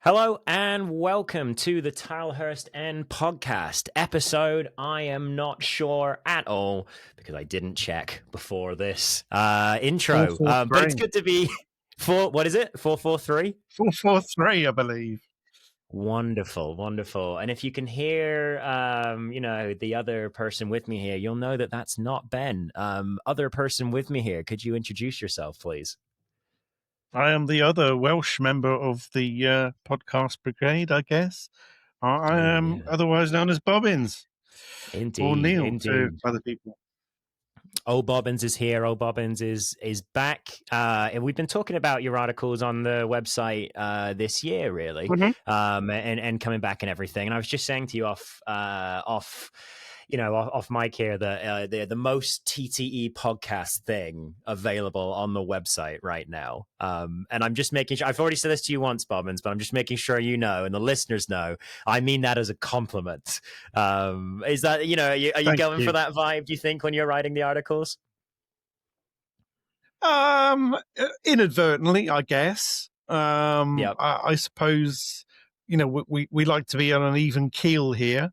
Hello and welcome to the Tilehurst End podcast episode. I am not sure at all because I didn't check before this intro. But it's good to be what is it? 443? 443, I believe. Wonderful, wonderful. And if you can hear, the other person with me here, you'll know that that's not Ben. Other person with me here, could you introduce yourself, please? I am the other Welsh member of the podcast brigade, I guess. I am otherwise known as Bobbins. Indeed, or Neil indeed. to other people. Bobbins is here. Bobbins is back. And we've been talking about your articles on the website this year, really, and coming back and everything. And I was just saying to you off mic here that the most TTE podcast thing available on the website right now. And I'm just making sure, I've already said this to you once, Bobbins, but I'm just making sure you know and the listeners know, I mean that as a compliment. Is that, are you going for that vibe, do you think, when you're writing the articles? Inadvertently, I guess. Yep. I suppose, we like to be on an even keel here.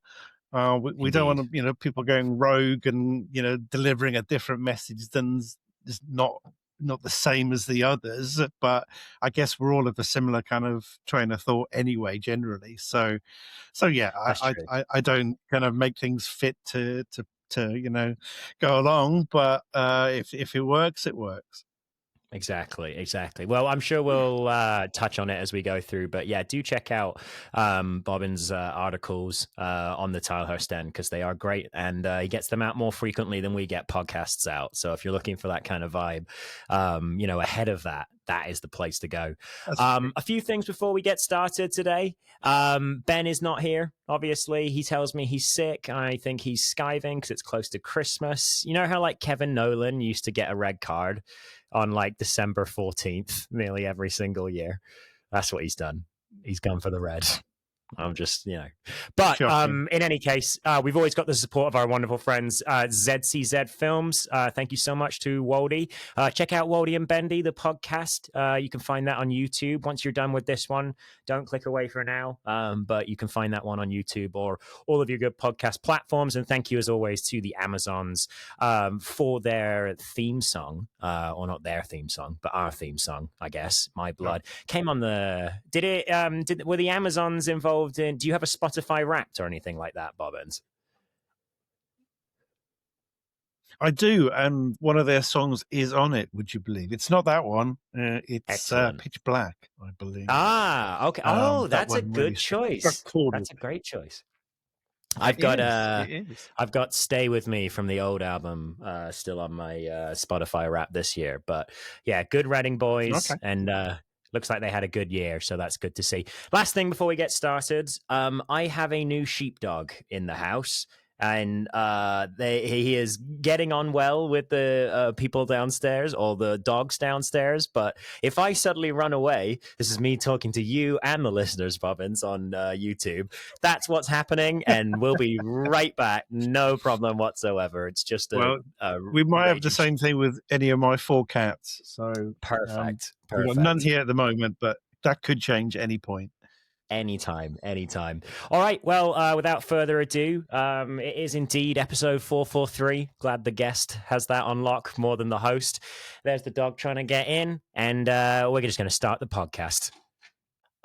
We don't want to, people going rogue and, delivering a different message than is not the same as the others. But I guess we're all of a similar kind of train of thought anyway, generally. So yeah, I don't kind of make things fit to go along. But if it works, it works. Exactly. Well, I'm sure we'll touch on it as we go through, but yeah, do check out Bobbins' articles on the Tilehurst End because they are great, and he gets them out more frequently than we get podcasts out. So if you're looking for that kind of vibe, ahead of that is the place to go. A few things before we get started today. Ben is not here, obviously. He tells me he's sick. I think he's skiving because it's close to Christmas. You know how like Kevin Nolan used to get a red card on like December 14th nearly every single year? That's what he's done. He's gone for the red. I'm just, But in any case, we've always got the support of our wonderful friends, ZCZ Films. Thank you so much to Wody. Check out Wody and Bendy, the podcast. You can find that on YouTube. Once you're done with this one, don't click away for now. But you can find that one on YouTube or all of your good podcast platforms. And thank you, as always, to the Amazons for their theme song, or not their theme song, but our theme song, I guess. My Blood came on the. Were the Amazons involved? Do you have a Spotify Wrapped or anything like that, Bobbins? I do, and one of their songs is on it, would you believe? It's not that one. It's Pitch Black, I believe. Okay. That's a good choice. That's a great choice. I've got Stay With Me from the old album still on my Spotify Wrapped this year. But yeah, good Reading boys, and looks like they had a good year, so that's good to see. Last thing before we get started, I have a new sheepdog in the house, and he is getting on well with the people downstairs or the dogs downstairs. But if I suddenly run away, this is me talking to you and the listeners, Bobbins, on YouTube. That's what's happening, and we'll be right back. No problem whatsoever. It's just we might have the same thing with any of my 4 cats. So perfect. We've got none here at the moment, but that could change at any point. Anytime. All right. Well, without further ado, it is indeed episode 443. Glad the guest has that on lock more than the host. There's the dog trying to get in, and we're just going to start the podcast.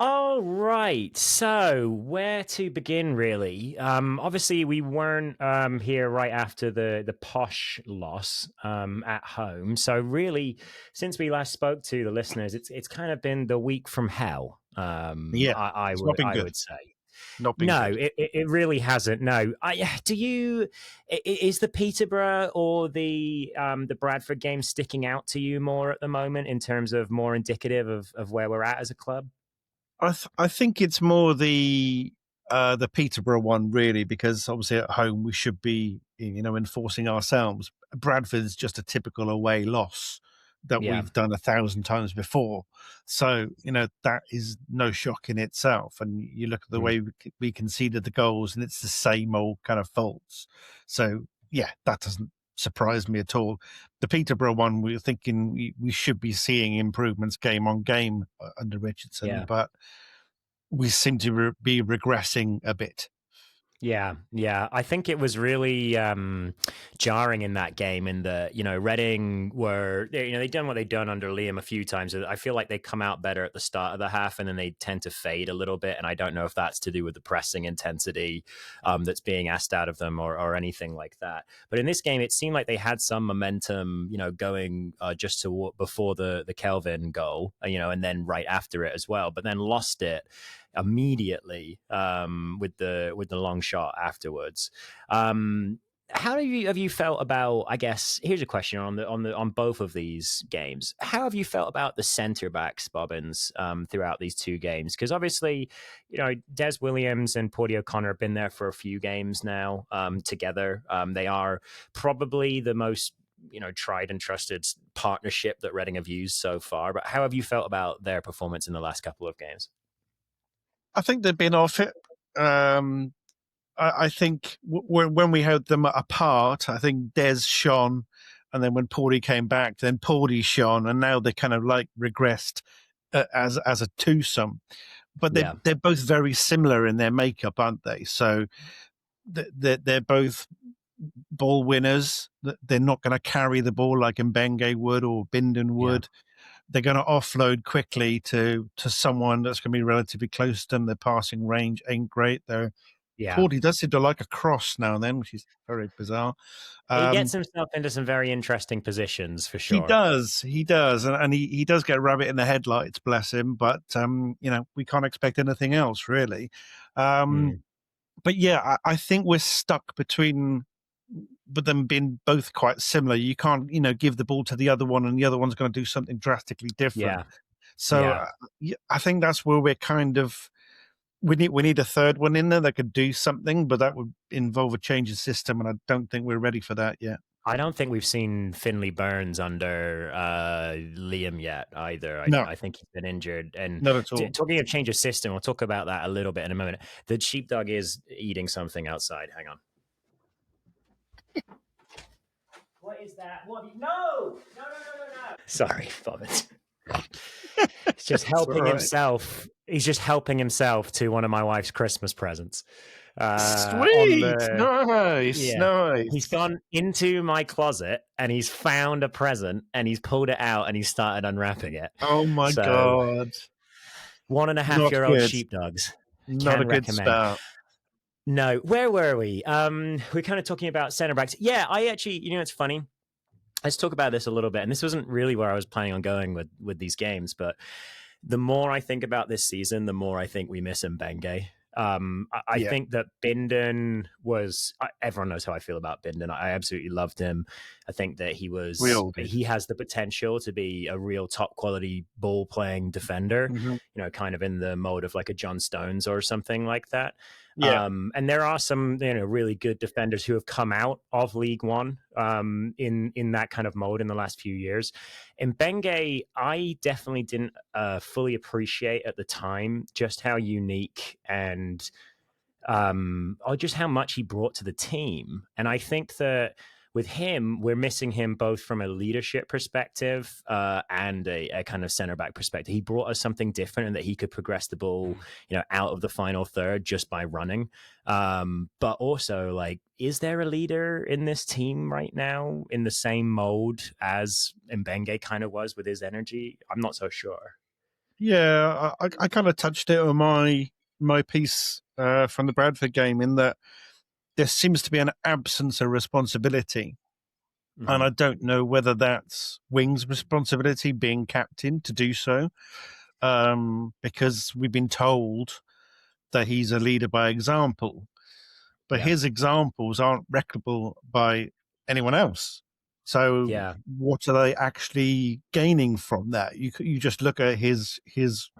All right. So where to begin, really? Obviously, we weren't here right after the Posh loss at home. So really, since we last spoke to the listeners, it's kind of been the week from hell. I would say. Not been good. It really hasn't. No. Is the Peterborough or the Bradford game sticking out to you more at the moment in terms of more indicative of where we're at as a club? I think it's more the Peterborough one, really, because obviously at home we should be, enforcing ourselves. Bradford's just a typical away loss that we've done 1,000 times before. So, that is no shock in itself. And you look at the way we conceded the goals, and it's the same old kind of faults. So, yeah, that doesn't surprise me at all. The Peterborough one, we're thinking we should be seeing improvements game on game under Richardson, but we seem to be regressing a bit. Yeah, yeah. I think it was really jarring in that game in that, Reading were, they'd done what they'd done under Liam a few times. I feel like they come out better at the start of the half and then they tend to fade a little bit. And I don't know if that's to do with the pressing intensity that's being asked out of them or anything like that. But in this game, it seemed like they had some momentum, going just to before the Kelvin goal, and then right after it as well, but then lost it immediately with the long shot afterwards. How have you felt about? I guess here's a question on both of these games. How have you felt about the centre backs, Bobbins, throughout these two games? Because obviously, Des Williams and Porty O'Connor have been there for a few games now together. They are probably the most tried and trusted partnership that Reading have used so far. But how have you felt about their performance in the last couple of games? I think they've been off it. I think when we had them apart, I think Des shone, and then when Porty came back, then Porty shone, and now they kind of like regressed as a twosome. But they're both very similar in their makeup, aren't they? So they're both ball winners. They're not going to carry the ball like Mbenge would or Bindon would. Yeah. They're going to offload quickly to someone that's going to be relatively close to them. Their passing range ain't great. Porty does seem to like a cross now and then, which is very bizarre. He gets himself into some very interesting positions for sure. He does. And he does get a rabbit in the headlights, bless him. But, we can't expect anything else, really. But yeah, I think we're stuck between but them being both quite similar. You can't, give the ball to the other one and the other one's going to do something drastically different. Yeah. So I think that's where we're kind of, we need a third one in there that could do something, but that would involve a change of system, and I don't think we're ready for that yet. I don't think we've seen Finley Burns under Liam yet either. No. I think he's been injured. And not at all. Talking of change of system, we'll talk about that a little bit in a moment. The sheepdog is eating something outside. Hang on. What is that? No! Sorry, Bobbins. He's just helping himself. He's just helping himself to one of my wife's Christmas presents. Sweet, nice. He's gone into my closet and he's found a present and he's pulled it out and he started unwrapping it. Oh my God! 1.5-year-old sheepdogs. Not a good start. No, where were we? We're kind of talking about center backs. Yeah, I actually, it's funny. Let's talk about this a little bit. And this wasn't really where I was planning on going with these games, but the more I think about this season, the more I think we miss Mbenge. I think that Bindon was, everyone knows how I feel about Bindon. I absolutely loved him. I think that he has the potential to be a real top quality ball playing defender, kind of in the mode of like a John Stones or something like that. Yeah. And there are some, really good defenders who have come out of League One in that kind of mode in the last few years. In Mbenge, I definitely didn't fully appreciate at the time just how unique and or just how much he brought to the team. And I think that with him, we're missing him both from a leadership perspective and a kind of center back perspective. He brought us something different in that he could progress the ball, out of the final third just by running. But also, like, is there a leader in this team right now in the same mode as Mbenge kind of was with his energy? I'm not so sure. Yeah, I kind of touched it on my piece from the Bradford game in that there seems to be an absence of responsibility. Mm-hmm. And I don't know whether that's Wing's responsibility being captain to do so, because we've been told that he's a leader by example. But his examples aren't replicable by anyone else. So what are they actually gaining from that? You just look at his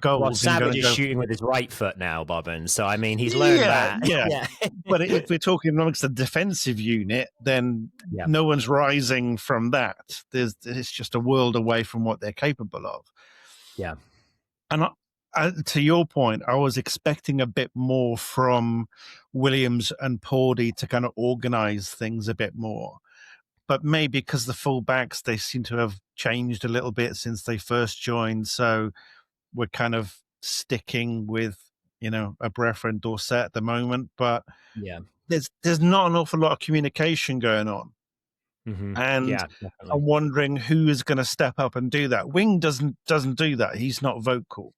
goals. Well, Savage is shooting with his right foot now, Bobbin. So, I mean, he's learned that. Yeah. But if we're talking amongst the defensive unit, then no one's rising from that. It's just a world away from what they're capable of. Yeah. And to your point, I was expecting a bit more from Williams and Porty to kind of organize things a bit more. But maybe because the fullbacks, they seem to have changed a little bit since they first joined. So we're kind of sticking with, a Pereira and Dorset at the moment, but Yeah. there's not an awful lot of communication going on. And Yeah, definitely. I'm wondering who is going to step up and do that. Wing doesn't do that. He's not vocal.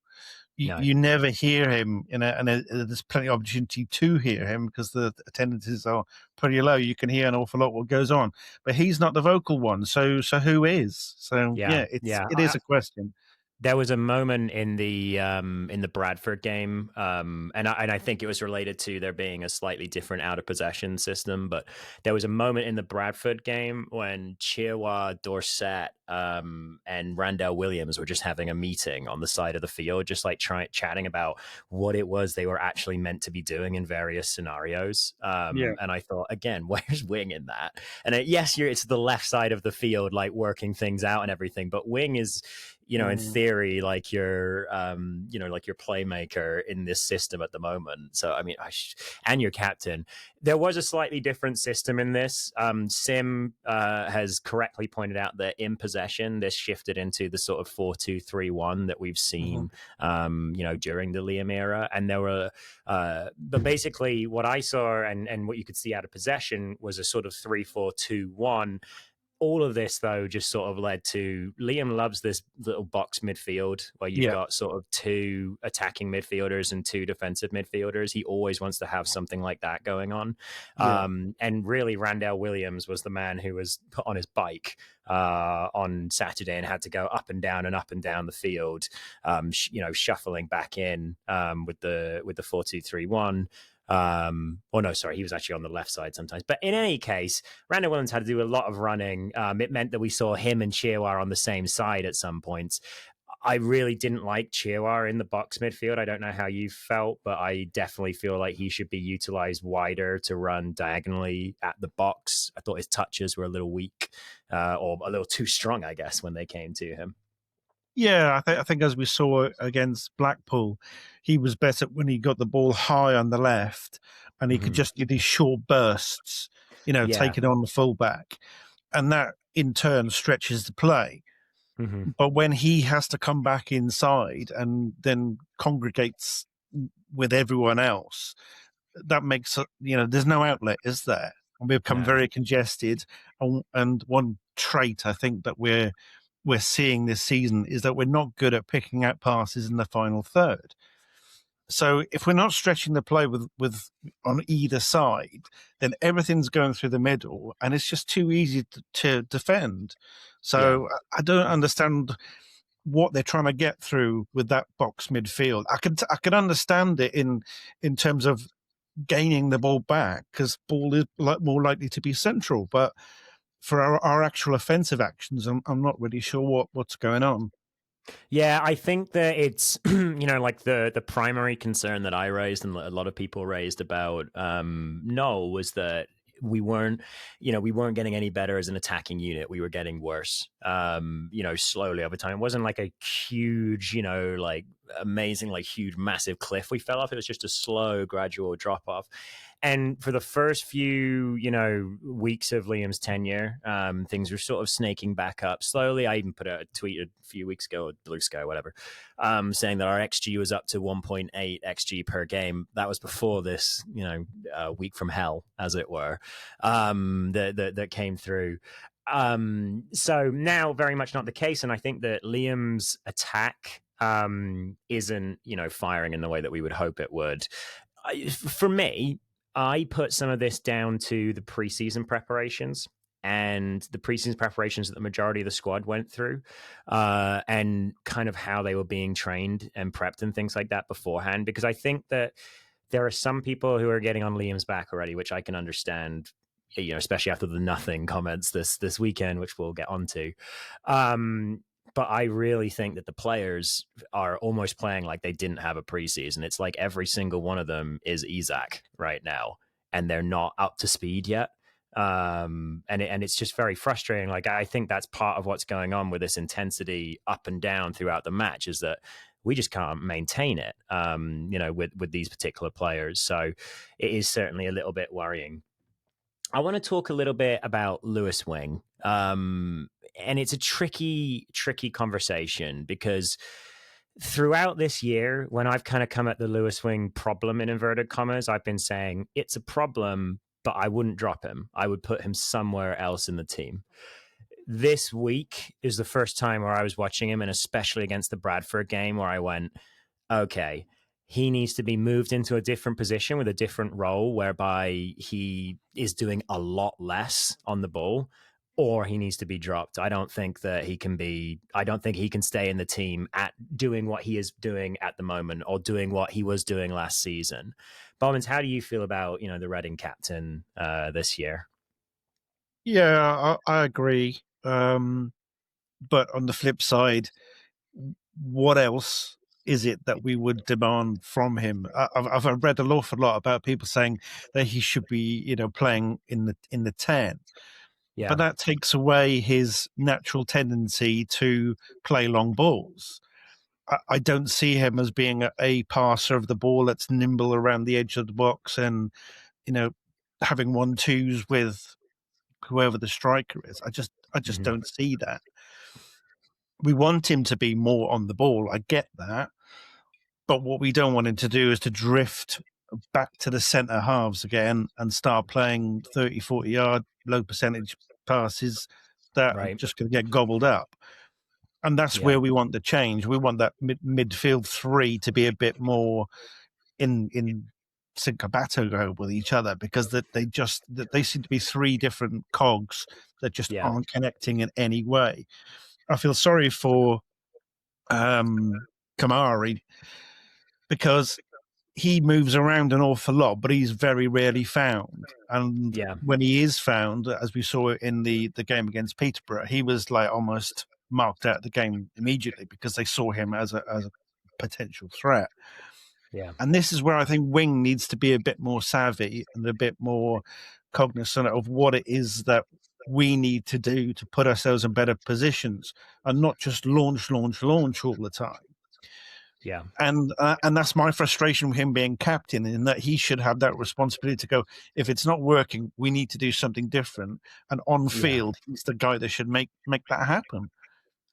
No. You never hear him, and there's plenty of opportunity to hear him because the attendances are pretty low. You can hear an awful lot what goes on, but he's not the vocal one. So who is? So Yeah. yeah, it is a question. There was a moment in the Bradford game, and I think it was related to there being a slightly different out of possession system. But there was a moment in the Bradford game when Chirwa, Dorset, and Randell Williams were just having a meeting on the side of the field, just like chatting about what it was they were actually meant to be doing in various scenarios. And I thought, again, where's Wing in that? And yes, it's the left side of the field, like working things out and everything. But Wing is, in theory, like your playmaker in this system at the moment. So, I mean, and your captain. There was a slightly different system in this. Sim has correctly pointed out that in possession, this shifted into the sort of 4-2-3-1 that we've seen, during the Liam era. And there were, but basically what I saw and what you could see out of possession was a sort of 3-4-2-1. All of this, though, just sort of led to Liam loves this little box midfield where you've got sort of two attacking midfielders and two defensive midfielders. He always wants to have something like that going on. And really, Randell Williams was the man who was put on his bike on Saturday and had to go up and down the field, shuffling back in with the 4-2-3-1. He was actually on the left side sometimes. But in any case, Randall Williams had to do a lot of running. It meant that we saw him and Chirwa on the same side at some points. I really didn't like Chirwa in the box midfield. I don't know how you felt, but I definitely feel like he should be utilized wider to run diagonally at the box. I thought his touches were a little weak or a little too strong, I guess, when they came to him. Yeah, I think as we saw against Blackpool, he was better when he got the ball high on the left and he could just get these short bursts, take it on the fullback. And that in turn stretches the play. But when he has to come back inside and then congregates with everyone else, that makes there's no outlet, is there? And we become very congested. And one trait I think that we're seeing this season is that we're not good at picking out passes in the final third. So if we're not stretching the play with on either side, then everything's going through the middle, and it's just too easy to defend. So I don't understand what they're trying to get through with that box midfield. I could understand it in terms of gaining the ball back because ball is more likely to be central, but for our actual offensive actions, I'm not really sure what's going on. Yeah, I think that it's like the primary concern that I raised and a lot of people raised about Noel was that we weren't getting any better as an attacking unit. We were getting worse, slowly over time. It wasn't like a huge, like amazing, like huge, massive cliff we fell off. It was just a slow, gradual drop off. And for the first few, weeks of Liam's tenure, things were sort of snaking back up slowly. I even put out a tweet a few weeks ago, or Bluesky, whatever, saying that our XG was up to 1.8 XG per game. That was before this, week from hell, as it were, that came through. So now very much not the case. And I think that Liam's attack isn't, firing in the way that we would hope it would. For me, I put some of this down to the preseason preparations and the preseason preparations that the majority of the squad went through, and kind of how they were being trained and prepped and things like that beforehand. Because I think that there are some people who are getting on Liam's back already, which I can understand, especially after the nothing comments this weekend, which we'll get onto. But I really think that the players are almost playing like they didn't have a preseason. It's like every single one of them is Isaac right now, and they're not up to speed yet. And it's just very frustrating. Like, I think that's part of what's going on with this intensity up and down throughout the match is that we just can't maintain it, with these particular players. So it is certainly a little bit worrying. I want to talk a little bit about Lewis Wing. And it's a tricky conversation because throughout this year, when I've kind of come at the Lewis Wing problem in inverted commas, I've been saying it's a problem, but I wouldn't drop him. I would put him somewhere else in the team. This week is the first time where I was watching him, and especially against the Bradford game, where I went, okay, he needs to be moved into a different position with a different role whereby he is doing a lot less on the ball, or he needs to be dropped. I don't think he can stay in the team at doing what he is doing at the moment, or doing what he was doing last season. Bobbins, how do you feel about, the Reading captain this year? Yeah, I agree. But on the flip side, what else is it that we would demand from him? I've read an awful lot about people saying that he should be, playing in the 10, Yeah. but that takes away his natural tendency to play long balls. I don't see him as being a passer of the ball that's nimble around the edge of the box and, having 1-2s with whoever the striker is. I just Mm-hmm. don't see that. We want him to be more on the ball. I get that. But what we don't want him to do is to drift back to the centre halves again and start playing 30, 40-yard, low percentage passes that are Right. just going to get gobbled up. And that's Yeah. where we want the change. We want that midfield three to be a bit more in syncopato with each other, because they seem to be three different cogs that just Yeah. aren't connecting in any way. I feel sorry for Kamari, because he moves around an awful lot, but he's very rarely found. And Yeah. when he is found, as we saw in the game against Peterborough, he was like almost marked out of the game immediately because they saw him as a potential threat. Yeah. And this is where I think Wing needs to be a bit more savvy and a bit more cognizant of what it is that we need to do to put ourselves in better positions, and not just launch all the time. Yeah. And that's my frustration with him being captain, in that he should have that responsibility to go, if it's not working, we need to do something different. And on Yeah. field, he's the guy that should make that happen.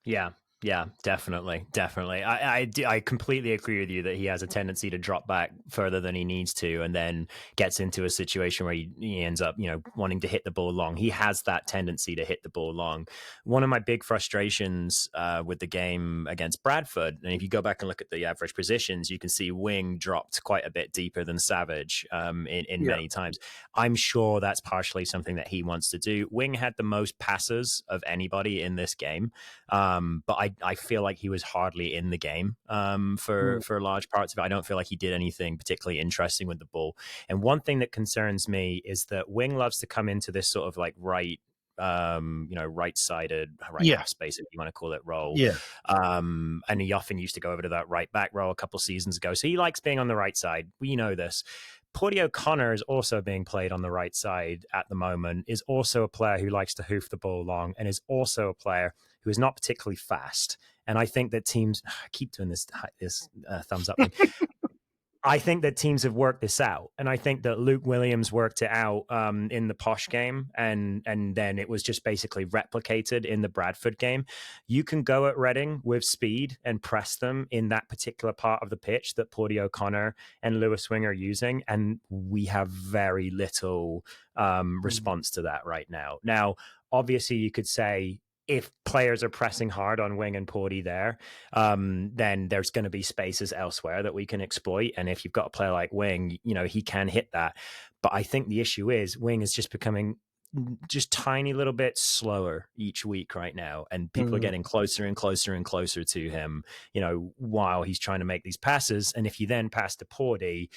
Yeah. Yeah, definitely, definitely. I completely agree with you that he has a tendency to drop back further than he needs to, and then gets into a situation where he ends up, wanting to hit the ball long. He has that tendency to hit the ball long. One of my big frustrations with the game against Bradford, and if you go back and look at the average positions, you can see Wing dropped quite a bit deeper than Savage in Yeah. many times. I'm sure that's partially something that he wants to do. Wing had the most passes of anybody in this game, but I feel like he was hardly in the game for large parts of it. I don't feel like he did anything particularly interesting with the ball. And one thing that concerns me is that Wing loves to come into this sort of like right-sided, right Yeah. half space, if you want to call it, role. Yeah. And he often used to go over to that right back role a couple seasons ago. So he likes being on the right side. We know this. Porty O'Connor is also being played on the right side at the moment, is also a player who likes to hoof the ball long, and is also a player who is not particularly fast. And I think that teams, I keep doing this thumbs up thing. I think that teams have worked this out, and I think that Luke Williams worked it out in the Posh game, and then it was just basically replicated in the Bradford game. You can go at Reading with speed and press them in that particular part of the pitch that Porty O'Connor and Lewis Wing are using, and we have very little response to that right now. Now, obviously, you could say, if players are pressing hard on Wing and Porty there, then there's going to be spaces elsewhere that we can exploit. And if you've got a player like Wing, he can hit that. But I think the issue is Wing is just becoming just tiny little bit slower each week right now, and people are getting closer and closer and closer to him, while he's trying to make these passes. And if you then pass to Porty,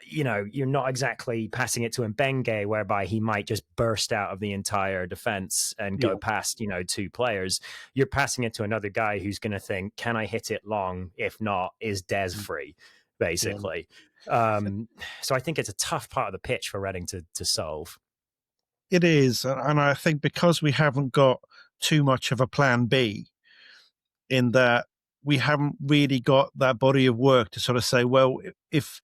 you're not exactly passing it to Mbenge, whereby he might just burst out of the entire defense and go past, two players. You're passing it to another guy who's going to think, can I hit it long? If not, is Des free, basically. So I think it's a tough part of the pitch for Reading to solve. It is. And I think because we haven't got too much of a plan B, in that we haven't really got that body of work to sort of say, well, if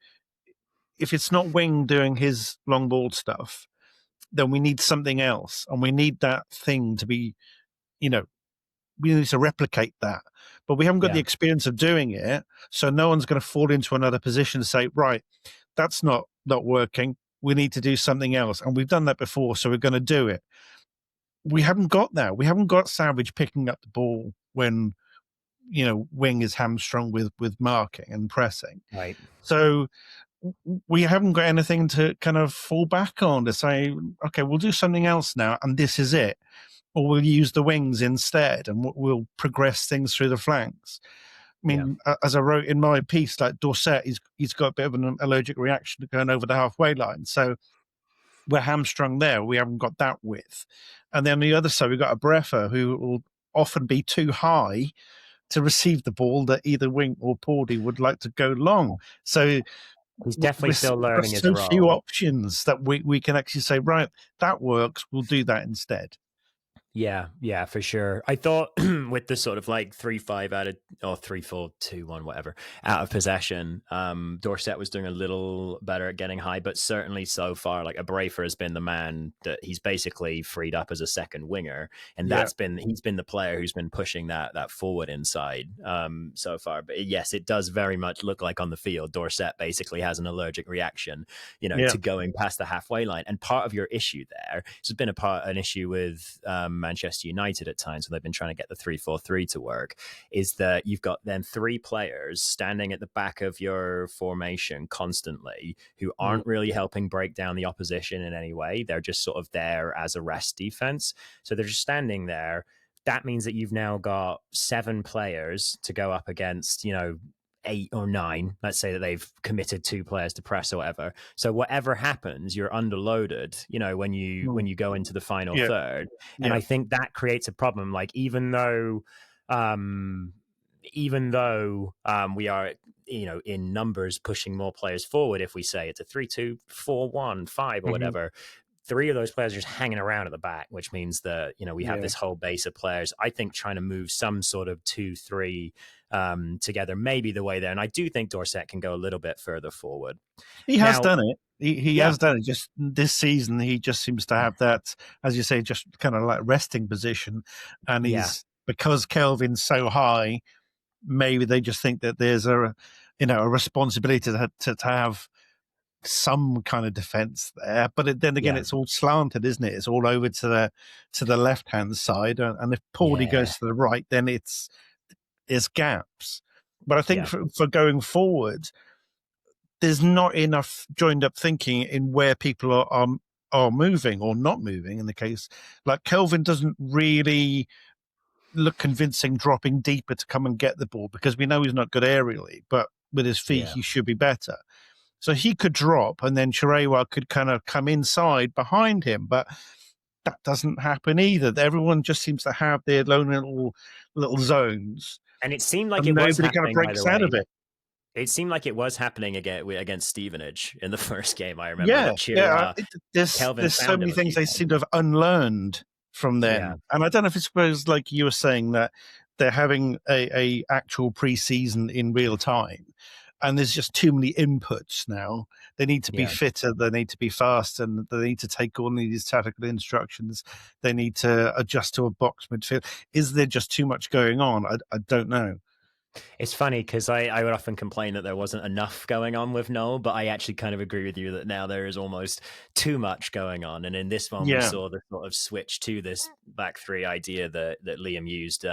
it's not Wing doing his long ball stuff, then we need something else. And we need that thing to be, we need to replicate that. but we haven't got the Yeah. experience of doing it. So no one's going to fall into another position and say, right, that's not working. We need to do something else. And we've done that before, so we're going to do it. We haven't got that. We haven't got Savage picking up the ball when, Wing is hamstrung with marking and pressing. Right. So we haven't got anything to kind of fall back on to say, okay, we'll do something else now, and this is it. Or we'll use the wings instead, and we'll progress things through the flanks. I mean, as I wrote in my piece, like Dorset, he's got a bit of an allergic reaction to going over the halfway line. So we're hamstrung there. We haven't got that width. And then on the other side, we've got a Brefa who will often be too high to receive the ball that either Wing or Pordy would like to go long. So he's definitely still we've got learning his so few role. options that we can actually say, right, that works. We'll do that instead. Yeah, for sure. I thought with the sort of like 3-5 out of, or 3-4-2-1, whatever, out of possession, Dorset was doing a little better at getting high, but certainly so far, like Abrafer has been the man that he's basically freed up as a second winger, and he's been the player who's been pushing that forward inside so far. But yes, it does very much look like on the field, Dorset basically has an allergic reaction, to going past the halfway line. And part of your issue there, this has been an issue with Manchester United at times when they've been trying to get the 3-4-3 to work, is that you've got then three players standing at the back of your formation constantly who aren't really helping break down the opposition in any way. They're just sort of there as a rest defense. So they're just standing there. That means that you've now got 7 players to go up against, 8 or 9. Let's say that they've committed 2 players to press or whatever. So whatever happens, you're underloaded, when you go into the final third. And I think that creates a problem. Like even though we are, in numbers pushing more players forward, if we say it's a 3-2-4-1-5 or whatever, 3 of those players are just hanging around at the back, which means that, we have this whole base of players. I think trying to move some sort of 2-3 together may be the way there. And I do think Dorset can go a little bit further forward. He has done it. He has done it. Just this season, he just seems to have that, as you say, just kind of like resting position. And he's because Kelvin's so high, maybe they just think that there's a responsibility to have some kind of defense there. But then again, it's all slanted, isn't it? It's all over to the left hand side, and if Pordy goes to the right, then it's gaps. But I think for going forward, there's not enough joined up thinking in where people are moving or not moving. In the case, like Kelvin doesn't really look convincing dropping deeper to come and get the ball, because we know he's not good aerially, but with his feet he should be better. So he could drop, and then Pereira could kind of come inside behind him, but that doesn't happen either. Everyone just seems to have their lone little zones, and it seemed like and nobody kind of breaks out of it. It seemed like it was happening against Stevenage in the first game. I remember. There's so many things they seem to have unlearned from then, and I don't know if it's like you were saying that they're having a actual pre-season in real time, and there's just too many inputs now. They need to be fitter, they need to be fast, and they need to take all these tactical instructions. They need to adjust to a box midfield. Is there just too much going on? I don't know. It's funny because I would often complain that there wasn't enough going on with Noel, but I actually kind of agree with you that now there is almost too much going on. And in this one, we saw the sort of switch to this back 3 idea that Liam used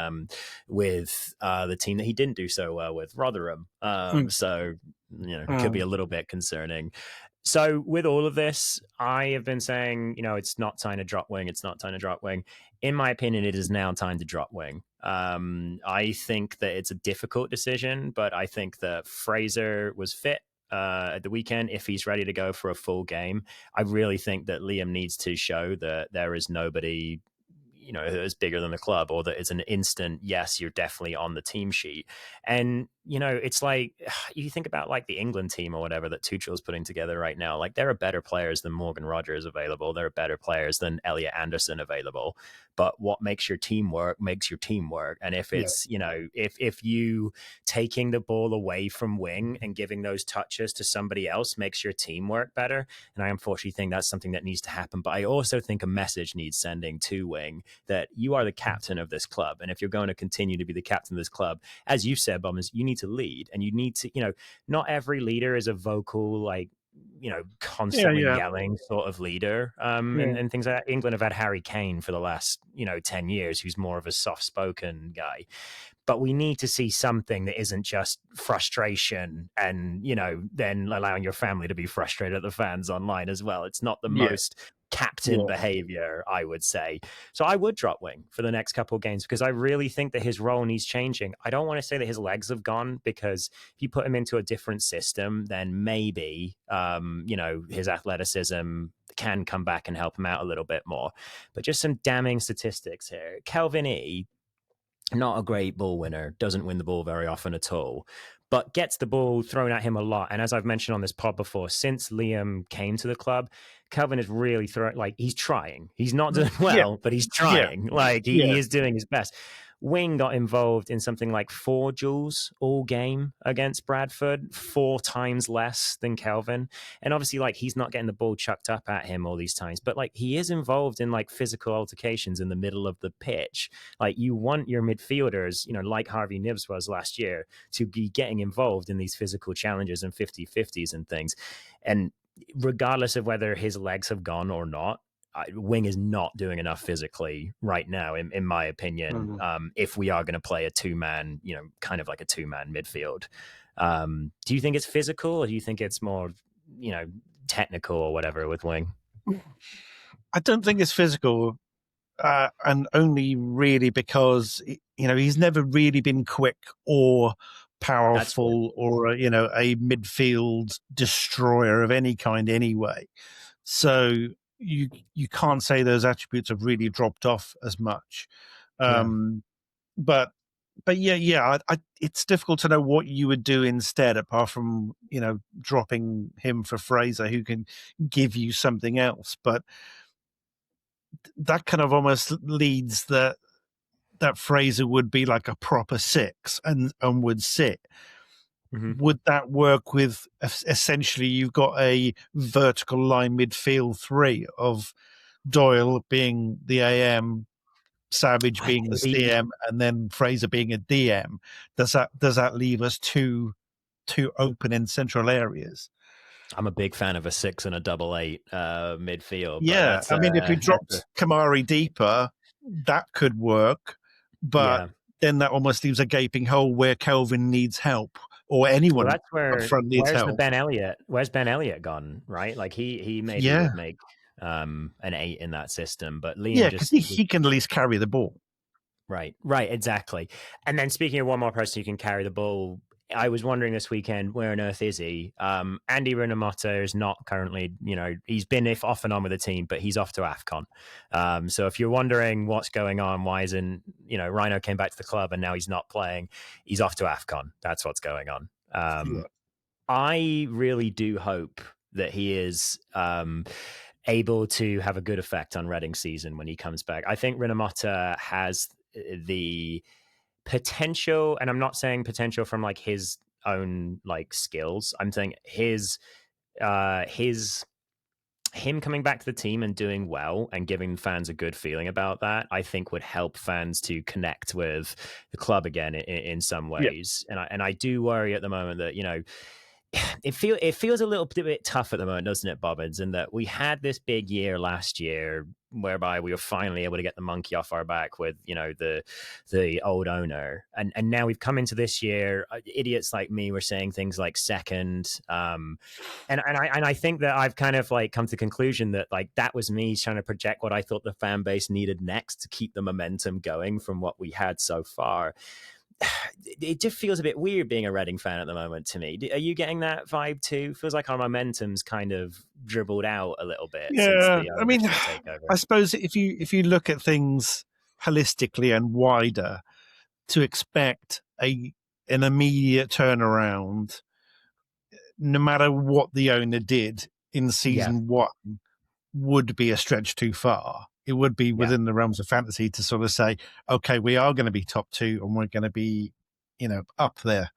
with the team that he didn't do so well with, Rotherham. So, it could be a little bit concerning. So with all of this, I have been saying, it's not time to drop Wing. It's not time to drop Wing. In my opinion, it is now time to drop Wing. I think that it's a difficult decision, but I think that Fraser was fit at the weekend. If he's ready to go for a full game, I really think that Liam needs to show that there is nobody is bigger than the club, or that it's an instant, yes, you're definitely on the team sheet. And, it's like, you think about like the England team or whatever that Tuchel's putting together right now, like there are better players than Morgan Rogers available. There are better players than Elliot Anderson available. but what makes your team work makes your team work. And if Yeah. it's, if you taking the ball away from wing and giving those touches to somebody else makes your team work better. And I unfortunately think that's something that needs to happen. But I also think a message needs sending to wing that you are the captain of this club. And if you're going to continue to be the captain of this club, as you said, Bobbins, you need to lead, and you need to, not every leader is a vocal, like, constantly Yeah. yelling sort of leader, and things like that. England have had Harry Kane for the last 10 years, who's more of a soft spoken guy. But we need to see something that isn't just frustration and then allowing your family to be frustrated at the fans online as well. It's not the most captain behavior, I would say. So I would drop wing for the next couple of games, because I really think that his role needs changing. I don't want to say that his legs have gone, because if you put him into a different system, then maybe his athleticism can come back and help him out a little bit more. But just some damning statistics here. Kelvin E, not a great ball winner, doesn't win the ball very often at all, but gets the ball thrown at him a lot. And as I've mentioned on this pod before, since Liam came to the club, Kelvin is really he's trying. He's not doing well, but he's trying. He is doing his best. Wing got involved in something like 4 duels all game against Bradford, 4 times less than Kelvin. And obviously, he's not getting the ball chucked up at him all these times, but he is involved in physical altercations in the middle of the pitch. You want your midfielders, like Harvey Nibs was last year, to be getting involved in these physical challenges and 50-50s and things. And regardless of whether his legs have gone or not, Wing is not doing enough physically right now, in my opinion, if we are going to play a 2-man, kind of like a 2-man midfield. Do you think it's physical, or do you think it's more, technical or whatever with Wing? I don't think it's physical, and only really because, he's never really been quick or powerful or, a midfield destroyer of any kind anyway. So you can't say those attributes have really dropped off as much. But it's difficult to know what you would do instead, apart from dropping him for Fraser, who can give you something else. But that kind of almost leads that Fraser would be like a proper 6 and would sit. Would that work with essentially you've got a vertical line midfield 3 of Doyle being the AM, Savage being the CM, and then Fraser being a DM? Does that leave us too open in central areas? I'm a big fan of a 6 and a 8 midfield. Yeah, I mean, if we dropped Kamari deeper, that could work, but then that almost leaves a gaping hole where Kelvin needs help, or anyone up front needs help. Where's Ben Elliott gone? Right, he maybe would make an 8 in that system, but Liam because he can at least carry the ball. Right, exactly. And then speaking of one more person who can carry the ball, I was wondering this weekend, where on earth is he? Andy Rinomhota is not currently, he's been off and on with the team, but he's off to AFCON. So if you're wondering what's going on, why isn't, Rhino came back to the club and now he's not playing, he's off to AFCON. That's what's going on. I really do hope that he is able to have a good effect on Reading's season when he comes back. I think Rinomhota has the potential, and I'm not saying potential from his own skills. I'm saying him coming back to the team and doing well and giving fans a good feeling about that, I think would help fans to connect with the club again in some ways. And I do worry at the moment that it feels a little bit tough at the moment, doesn't it, Bobbins? In that we had this big year last year whereby we were finally able to get the monkey off our back with the old owner, and now we've come into this year. Idiots like me were saying things like second, and I think that I've kind of come to the conclusion that that was me trying to project what I thought the fan base needed next to keep the momentum going from what we had so far. It just feels a bit weird being a Reading fan at the moment to me. Are you getting that vibe too? Feels like our momentum's kind of dribbled out a little bit. Yeah, since I mean, I suppose if you look at things holistically and wider, to expect an immediate turnaround, no matter what the owner did in season 1, would be a stretch too far. It would be Yeah. within the realms of fantasy to sort of say, okay, we are going to be top two and we're going to be, up there.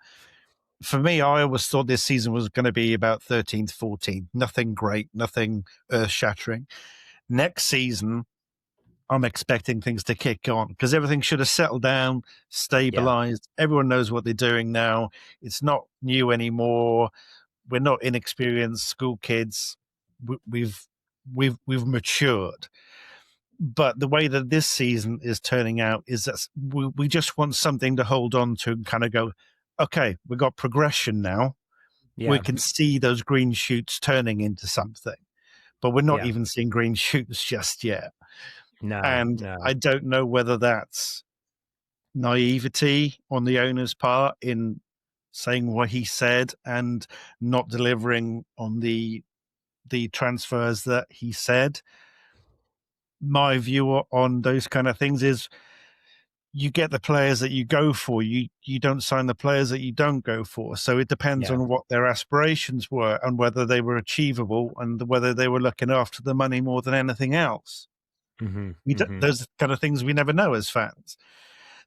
For me, I always thought this season was going to be about 13th, 14th. Nothing great, nothing earth shattering. Next season, I'm expecting things to kick on because everything should have settled down, stabilized. Yeah. Everyone knows what they're doing now. It's not new anymore. We're not inexperienced school kids. We've matured. But the way that this season is turning out is that we just want something to hold on to and kind of go, okay, we got progression now. Yeah. We can see those green shoots turning into something, but we're not even seeing green shoots just yet. No, and I don't know whether that's naivety on the owner's part in saying what he said and not delivering on the transfers that he said. My view on those kind of things is you get the players that you go for. You don't sign the players that you don't go for. So it depends on what their aspirations were and whether they were achievable and whether they were looking after the money more than anything else. Those kind of things we never know as fans.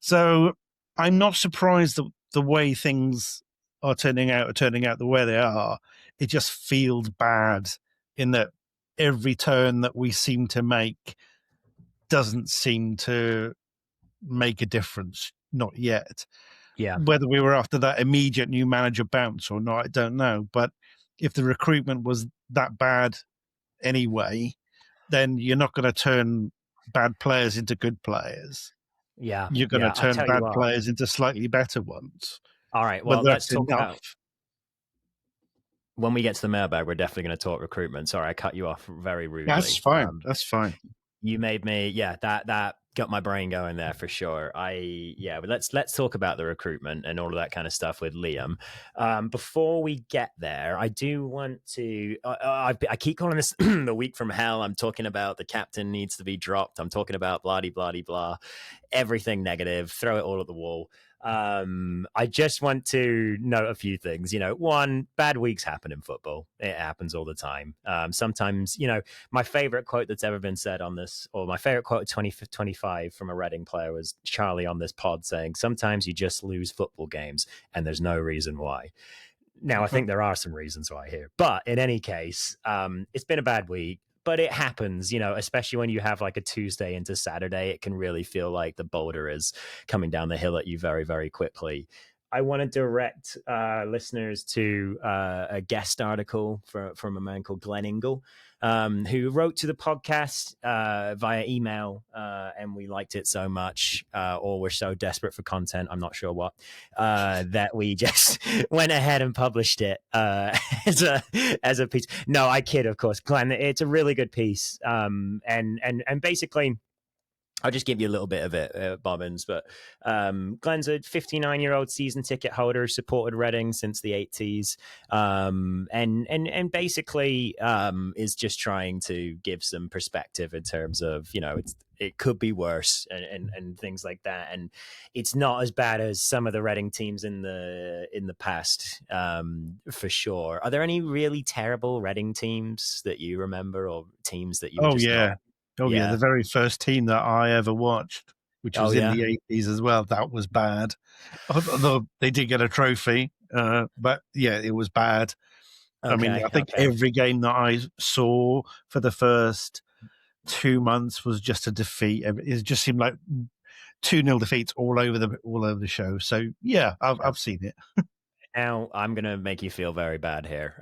So I'm not surprised that the way things are turning out the way they are. It just feels bad in that every turn that we seem to make doesn't seem to make a difference. Not yet. Yeah. Whether we were after that immediate new manager bounce or not, I don't know. But if the recruitment was that bad anyway, then you're not going to turn bad players into good players. Yeah. You're going to turn bad players into slightly better ones. All right. Well, let's talk about, when we get to the mailbag, we're definitely going to talk recruitment. Sorry, I cut you off very rudely. That's fine. That's fine. You made me, that got my brain going there for sure. But let's talk about the recruitment and all of that kind of stuff with Liam. Before we get there, I do want to. I keep calling this the week from hell. I'm talking about the captain needs to be dropped. I'm talking about blah blah blah, everything negative. Throw it all at the wall. I just want to note a few things. One, bad weeks happen in football. It happens all the time. Sometimes, my favorite quote that's ever been said on this, or my favorite quote of 2025 from a Reading player was Charlie on this pod saying, sometimes you just lose football games and there's no reason why. Now, I think there are some reasons why here, but in any case, it's been a bad week. But it happens, especially when you have like a Tuesday into Saturday, it can really feel like the boulder is coming down the hill at you very, very quickly. I want to direct listeners to a guest article from a man called Glenn Ingle, who wrote to the podcast via email, and we liked it so much, or we're so desperate for content, I'm not sure what, that we just went ahead and published it as a piece. No, I kid, of course, Glenn. It's a really good piece, and basically, I'll just give you a little bit of it, Bobbins. But Glenn's a 59-year-old season ticket holder, supported Reading since the 80s, and basically is just trying to give some perspective in terms of, it could be worse and things like that. And it's not as bad as some of the Reading teams in the past, for sure. Are there any really terrible Reading teams that you remember, or teams that you were not? Oh, yeah. The very first team that I ever watched, which was in the 80s as well, that was bad. Although they did get a trophy, but yeah, it was bad. I think every game that I saw for the first 2 months was just a defeat. It just seemed like 2-0 defeats all over the show. So yeah, I've seen it. Now, I'm going to make you feel very bad here.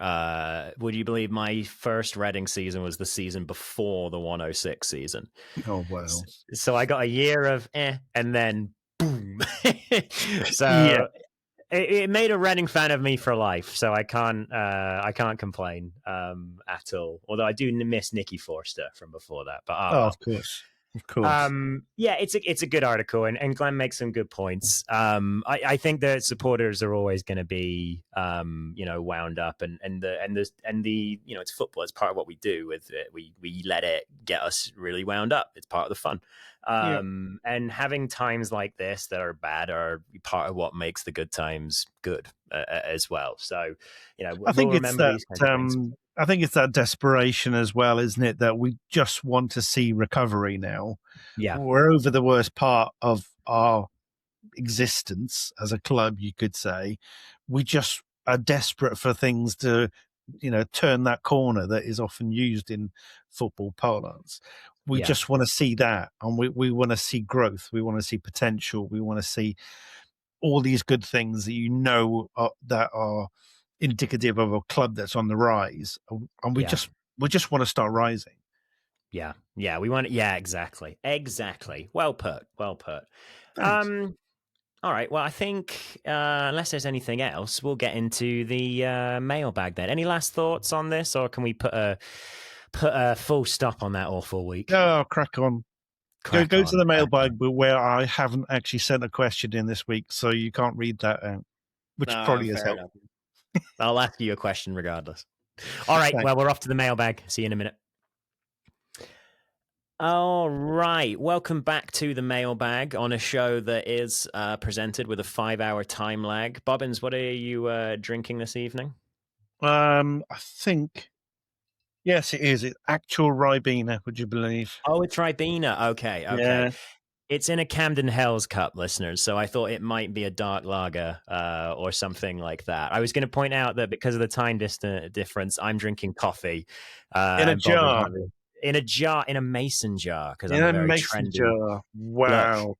Would you believe my first Reading season was the season before the 106 season? Oh, wow. So I got a year of and then boom. So it made a Reading fan of me for life. So I can't complain at all. Although I do miss Nicky Forster from before that. But of course. Of course. It's a good article, and Glenn makes some good points. I think that supporters are always going to be, wound up, and it's football. It's part of what we do with it. We let it get us really wound up. It's part of the fun. And having times like this that are bad are part of what makes the good times good as well. So, I think it's that. I think it's that desperation as well, isn't it? That we just want to see recovery now. Yeah, We're over the worst part of our existence as a club, you could say. We just are desperate for things to, turn that corner that is often used in football parlance. We yeah, just want to see that, and we want to see growth. We want to see potential. We want to see all these good things that are indicative of a club that's on the rise, and we yeah. just want to start rising. Yeah, yeah, we want. Yeah, exactly, exactly. Well put, well put. Thanks. All right. Well, I think unless there's anything else, we'll get into the mailbag then. Any last thoughts on this, or can we put a full stop on that awful week? Oh, crack on. Go Crack go to on, the crack mailbag, on. but where I haven't actually sent a question in this week, so you can't read that out, which No, probably has fair helped. enough. I'll ask you a question regardless. All right. Thanks. Well, we're off to the mailbag. See you in a minute. All right. Welcome back to the mailbag on a show that is presented with a 5-hour time lag. Bobbins, what are you drinking this evening? I think yes, it is. It's actual Ribena. Would you believe? Oh, it's Ribena. Okay, okay. Yeah. It's in a Camden Hells cup, listeners. So I thought it might be a dark lager or something like that. I was going to point out that because of the time difference, I'm drinking coffee, In a and Bobbins jar. might be in a jar, in a mason jar, because In I'm a a very mason trendy. jar. Look, Wow.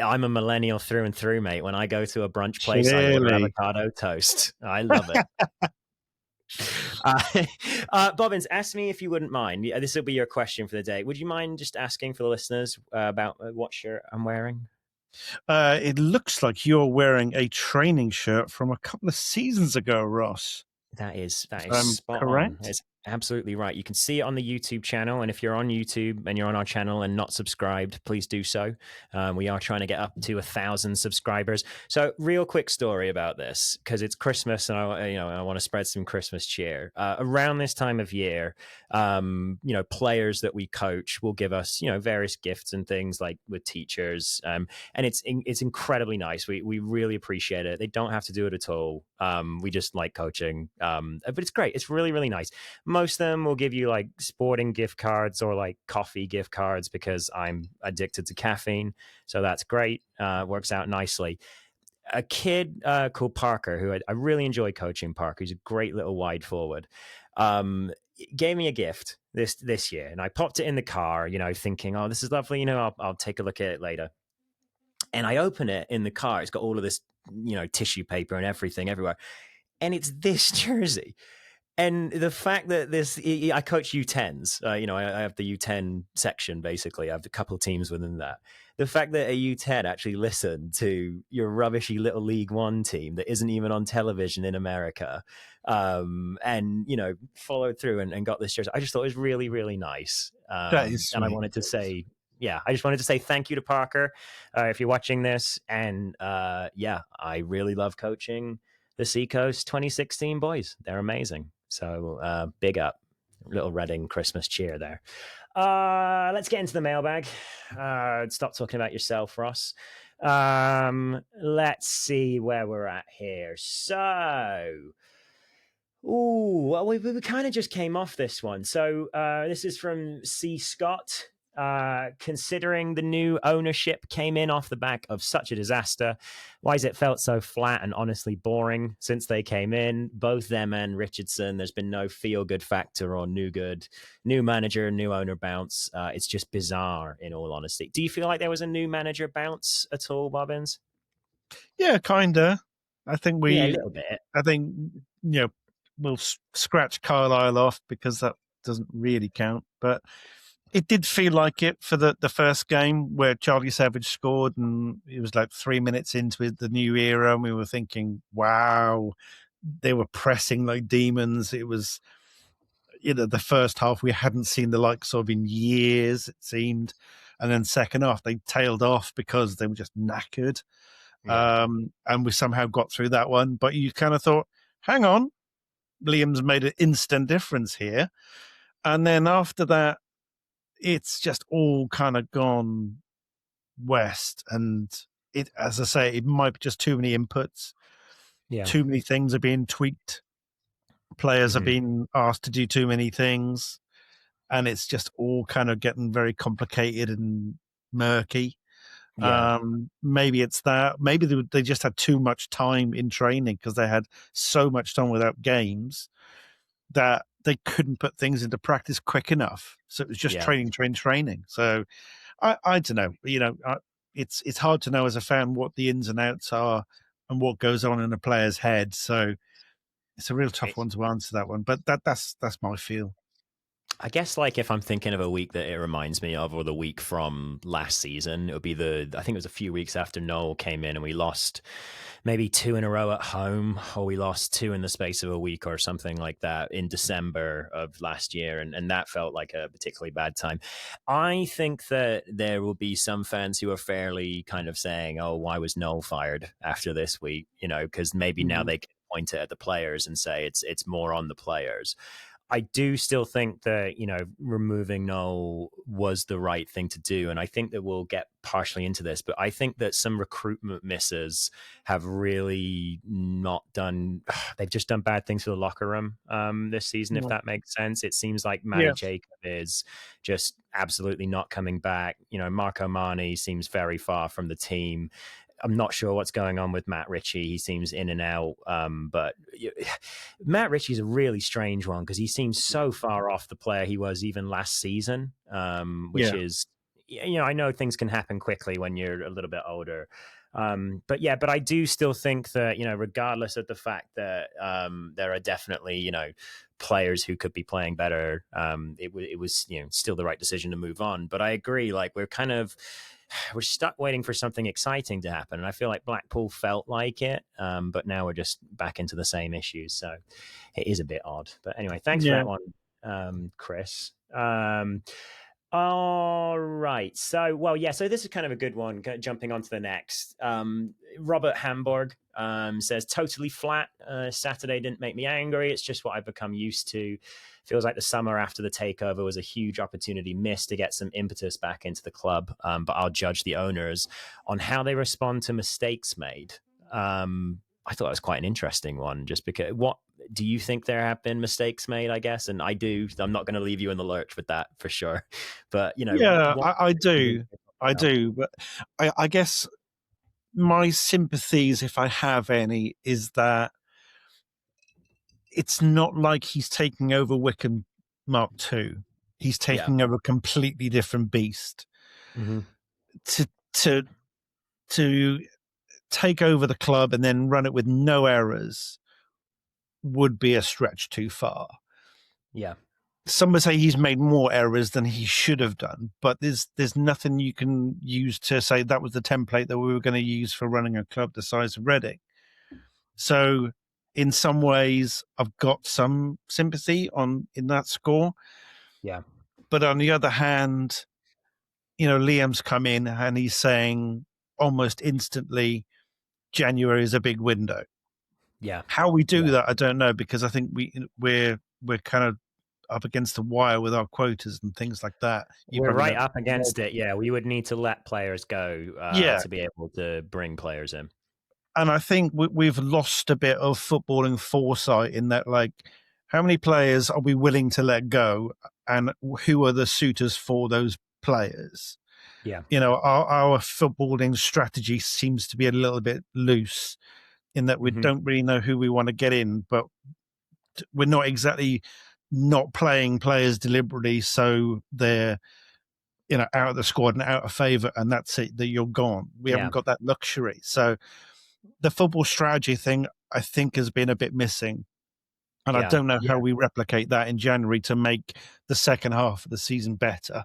I'm a millennial through and through, mate. When I go to a brunch place, I order Clearly. avocado toast. I love it. Uh, Bobbins, ask me if you wouldn't mind. This will be your question for the day. Would you mind just asking for the listeners about what shirt I'm wearing? It looks like you're wearing a training shirt from a couple of seasons ago, Ross. That is If I'm spot on. correct. It's absolutely right. You can see it on the YouTube channel, and if you're on YouTube and you're on our channel and not subscribed, please do so. We are trying to get up to 1,000 subscribers. So, real quick story about this because it's Christmas, and I want to spread some Christmas cheer. Around this time of year, players that we coach will give us various gifts and things like with teachers, and it's incredibly nice. We really appreciate it. They don't have to do it at all. We just like coaching. But it's great. It's really, really nice. Most of them will give you like sporting gift cards or like coffee gift cards because I'm addicted to caffeine. So that's great. Works out nicely. A kid called Parker, who I really enjoy coaching. Parker, he's a great little wide forward. Gave me a gift this year, and I popped it in the car. Thinking, oh, this is lovely. I'll take a look at it later. And I open it in the car. It's got all of this, tissue paper and everything everywhere, and it's this jersey. And the fact that I coach U10s, I have the U10 section basically. I have a couple of teams within that. The fact that a U10 actually listened to your rubbishy little League One team that isn't even on television in America, and followed through and got this jersey, I just thought it was really, really nice. That is And I sweet. wanted to say, yeah, I just wanted to say thank you to Parker if you're watching this, and I really love coaching the Seacoast 2016 boys. They're amazing. So big up. Little Reading Christmas cheer there. Let's get into the mailbag. Stop talking about yourself, Ross. Let's see where we're at here. So, well, we kind of just came off this one. So this is from C. Scott. Considering the new ownership came in off the back of such a disaster, why has it felt so flat and honestly boring since they came in? Both them and Richardson, there's been no feel-good factor or new manager, new owner bounce. It's just bizarre, in all honesty. Do you feel like there was a new manager bounce at all, Bobbins? Yeah, kinda. I think Yeah, a little bit. we'll scratch Carlisle off because that doesn't really count, but it did feel like it for the first game where Charlie Savage scored, and it was like 3 minutes into the new era, and we were thinking, wow, they were pressing like demons. It was, the first half we hadn't seen the likes of in years, it seemed. And then second half, they tailed off because they were just knackered. Yeah. And we somehow got through that one. But you kind of thought, hang on, Liam's made an instant difference here. And then after that, it's just all kind of gone west. And as I say, it might be just too many inputs. Yeah. Too many things are being tweaked. Players are Mhm. being asked to do too many things, and it's just all kind of getting very complicated and murky. Yeah. Maybe it's that. Maybe they just had too much time in training because they had so much time without games that they couldn't put things into practice quick enough. So it was just Yeah. training. So I don't know. It's hard to know as a fan what the ins and outs are and what goes on in a player's head. So it's a real tough one to answer that one. But that's my feel. I guess like if I'm thinking of a week that it reminds me of, or the week from last season, it would be I think it was a few weeks after Noel came in and we lost maybe 2 in a row at home, or we lost 2 in the space of a week or something like that in December of last year. And that felt like a particularly bad time. I think that there will be some fans who are fairly kind of saying, oh, why was Noel fired after this week? Because maybe now Mhm. they can point it at the players and say it's more on the players. I do still think that, removing Noel was the right thing to do. And I think that we'll get partially into this, but I think that some recruitment misses have really not done, they've just done bad things for the locker room this season, if Yeah. that makes sense. It seems like Matty Yeah. Jacob is just absolutely not coming back. Marco Mani seems very far from the team. I'm not sure what's going on with Matt Ritchie. He seems in and out. But Matt Ritchie's a really strange one because he seems so far off the player he was even last season, which Yeah. is, I know things can happen quickly when you're a little bit older. But I do still think that, regardless of the fact that there are definitely, players who could be playing better, it was, still the right decision to move on. But I agree, like we're stuck waiting for something exciting to happen. And I feel like Blackpool felt like it, but now we're just back into the same issues. So it is a bit odd. But anyway, thanks for Yeah. that one, Chris. All right. So this is kind of a good one. Jumping on to the next. Robert Hamburg says, totally flat. Saturday didn't make me angry. It's just what I've become used to. Feels like the summer after the takeover was a huge opportunity missed to get some impetus back into the club. But I'll judge the owners on how they respond to mistakes made. I thought that was quite an interesting one, just because what do you think there have been mistakes made, I guess? And I do. I'm not going to leave you in the lurch with that for sure. But, Yeah, what I do you do. think I about? do. But I guess my sympathies, if I have any, is that it's not like he's taking over Wickham Mark II. He's Yeah. taking over a completely different beast. Mm-hmm. To to to take over the club and then run it with no errors would be a stretch too far. Yeah. Some would say he's made more errors than he should have done, but there's nothing you can use to say that was the template that we were going to use for running a club the size of Reading. So in some ways, I've got some sympathy in that score. Yeah. But on the other hand, Liam's come in and he's saying almost instantly, January is a big window. Yeah. How we do Yeah. that, I don't know, because I think we're kind of up against the wire with our quotas and things like that. You We're probably right know. up against it. Yeah. We would need to let players go Yeah, to be able to bring players in. and I think we've lost a bit of footballing foresight in that, like, how many players are we willing to let go, and who are the suitors for those players? Yeah. Our footballing strategy seems to be a little bit loose in that we Mm-hmm. don't really know who we want to get in, but we're not exactly not playing players deliberately so they're out of the squad and out of favour, and that's it, that you're gone. We Yeah. haven't got that luxury. So the football strategy thing, I think, has been a bit missing. And I Yeah. don't know Yeah. how we replicate that in January to make the second half of the season better.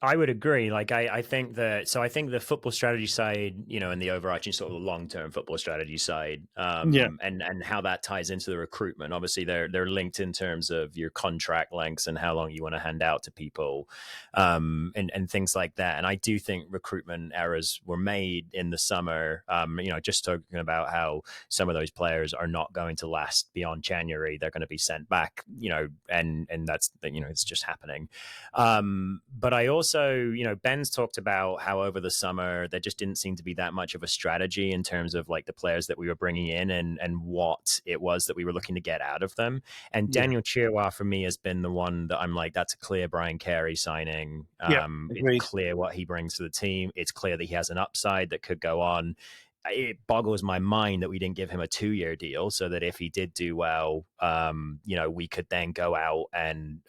I would agree. Like, I think the football strategy side, and the overarching sort of long-term football strategy side, Yeah. and how that ties into the recruitment. Obviously, they're linked in terms of your contract lengths and how long you want to hand out to people, and things like that. And I do think recruitment errors were made in the summer. Just talking about how some of those players are not going to last beyond January. They're going to be sent back, and that's it's just happening. But I also also, Ben's talked about how over the summer there just didn't seem to be that much of a strategy in terms of like the players that we were bringing in and what it was that we were looking to get out of them. And Yeah. Daniel Chirwa for me has been the one that I'm like, that's a clear Brian Carey signing. Yeah. It's Agreed. clear what he brings to the team. It's clear that he has an upside that could go on. It boggles my mind that we didn't give him a 2-year deal so that if he did do well, we could then go out and,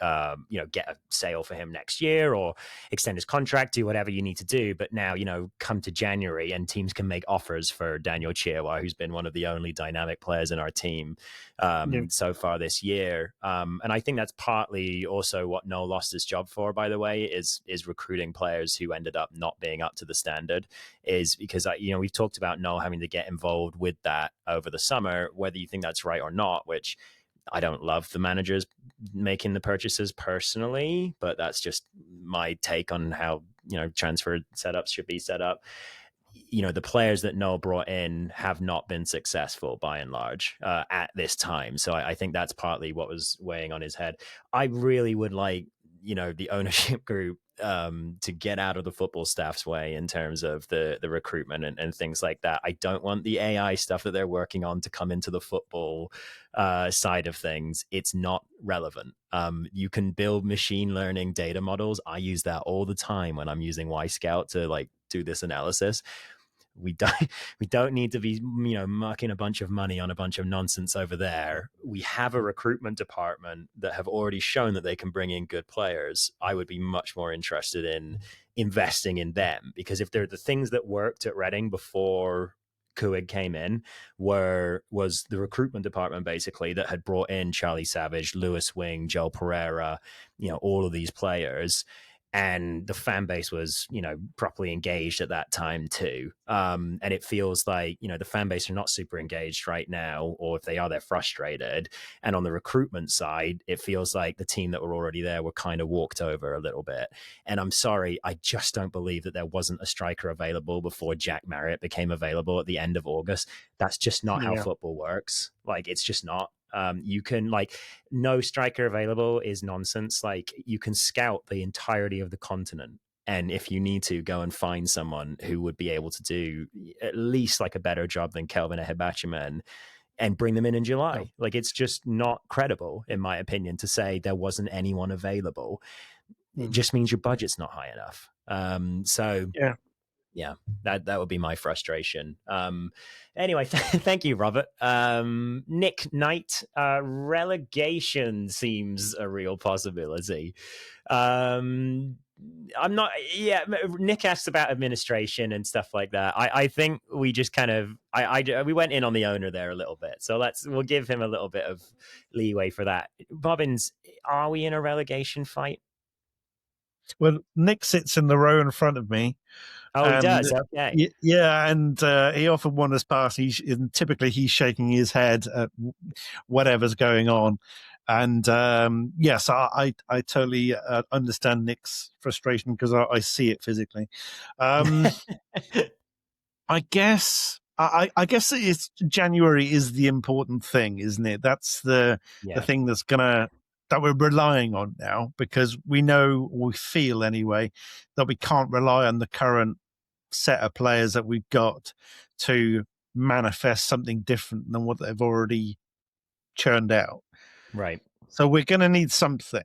get a sale for him next year or extend his contract, do whatever you need to do. But now, come to January and teams can make offers for Daniel Chirwa, who's been one of the only dynamic players in our team so far this year. And I think that's partly also what Noel lost his job for, by the way, is recruiting players who ended up not being up to the standard, is because, we've talked about Noel having to get involved with that over the summer, whether you think that's right or not, which I don't love the managers making the purchases personally, but that's just my take on how, transfer setups should be set up. The players that Noel brought in have not been successful by and large at this time. So I think that's partly what was weighing on his head. I really would like, the ownership group to get out of the football staff's way in terms of the recruitment and things like that. I don't want the AI stuff that they're working on to come into the football side of things. It's not relevant. You can build machine learning data models. I use that all the time when I'm using Y Scout to like do this analysis. We don't need to be mucking a bunch of money on a bunch of nonsense over there. We have a recruitment department that have already shown that they can bring in good players. I would be much more interested in investing in them, because if they're the things that worked at Reading before Kuig came in, was the recruitment department basically that had brought in Charlie Savage, Lewis Wing, Joel Pereira, all of these players. And the fan base was, properly engaged at that time too. And it feels like, the fan base are not super engaged right now, or if they are, they're frustrated. And on the recruitment side, it feels like the team that were already there were kind of walked over a little bit. And I'm sorry, I just don't believe that there wasn't a striker available before Jack Marriott became available at the end of August. That's just not how football works. Like, it's just not. You can no striker available is nonsense. Like, you can scout the entirety of the continent, and if you need to, go and find someone who would be able to do at least like a better job than Kelvin Ehebachiman and bring them in July. No. Like, it's just not credible, in my opinion, to say there wasn't anyone available. It just means your budget's not high enough. Yeah, that would be my frustration. Anyway, thank you, Robert. Nick Knight, relegation seems a real possibility. I'm not. Yeah, Nick asked about administration and stuff like that. I think we just kind of we went in on the owner there a little bit, so we'll give him a little bit of leeway for that. Bobbins, are we in a relegation fight? Well, Nick sits in the row in front of me. Oh, he does. Okay. Yeah, and he often wanders past. Typically he's shaking his head at whatever's going on. And yes, I totally understand Nick's frustration, because I see it physically. I guess it's January is the important thing, isn't it? That's the thing that we're relying on now, because we know, we feel anyway, that we can't rely on the current set of players that we've got to manifest something different than what they've already churned out. Right. So we're going to need something.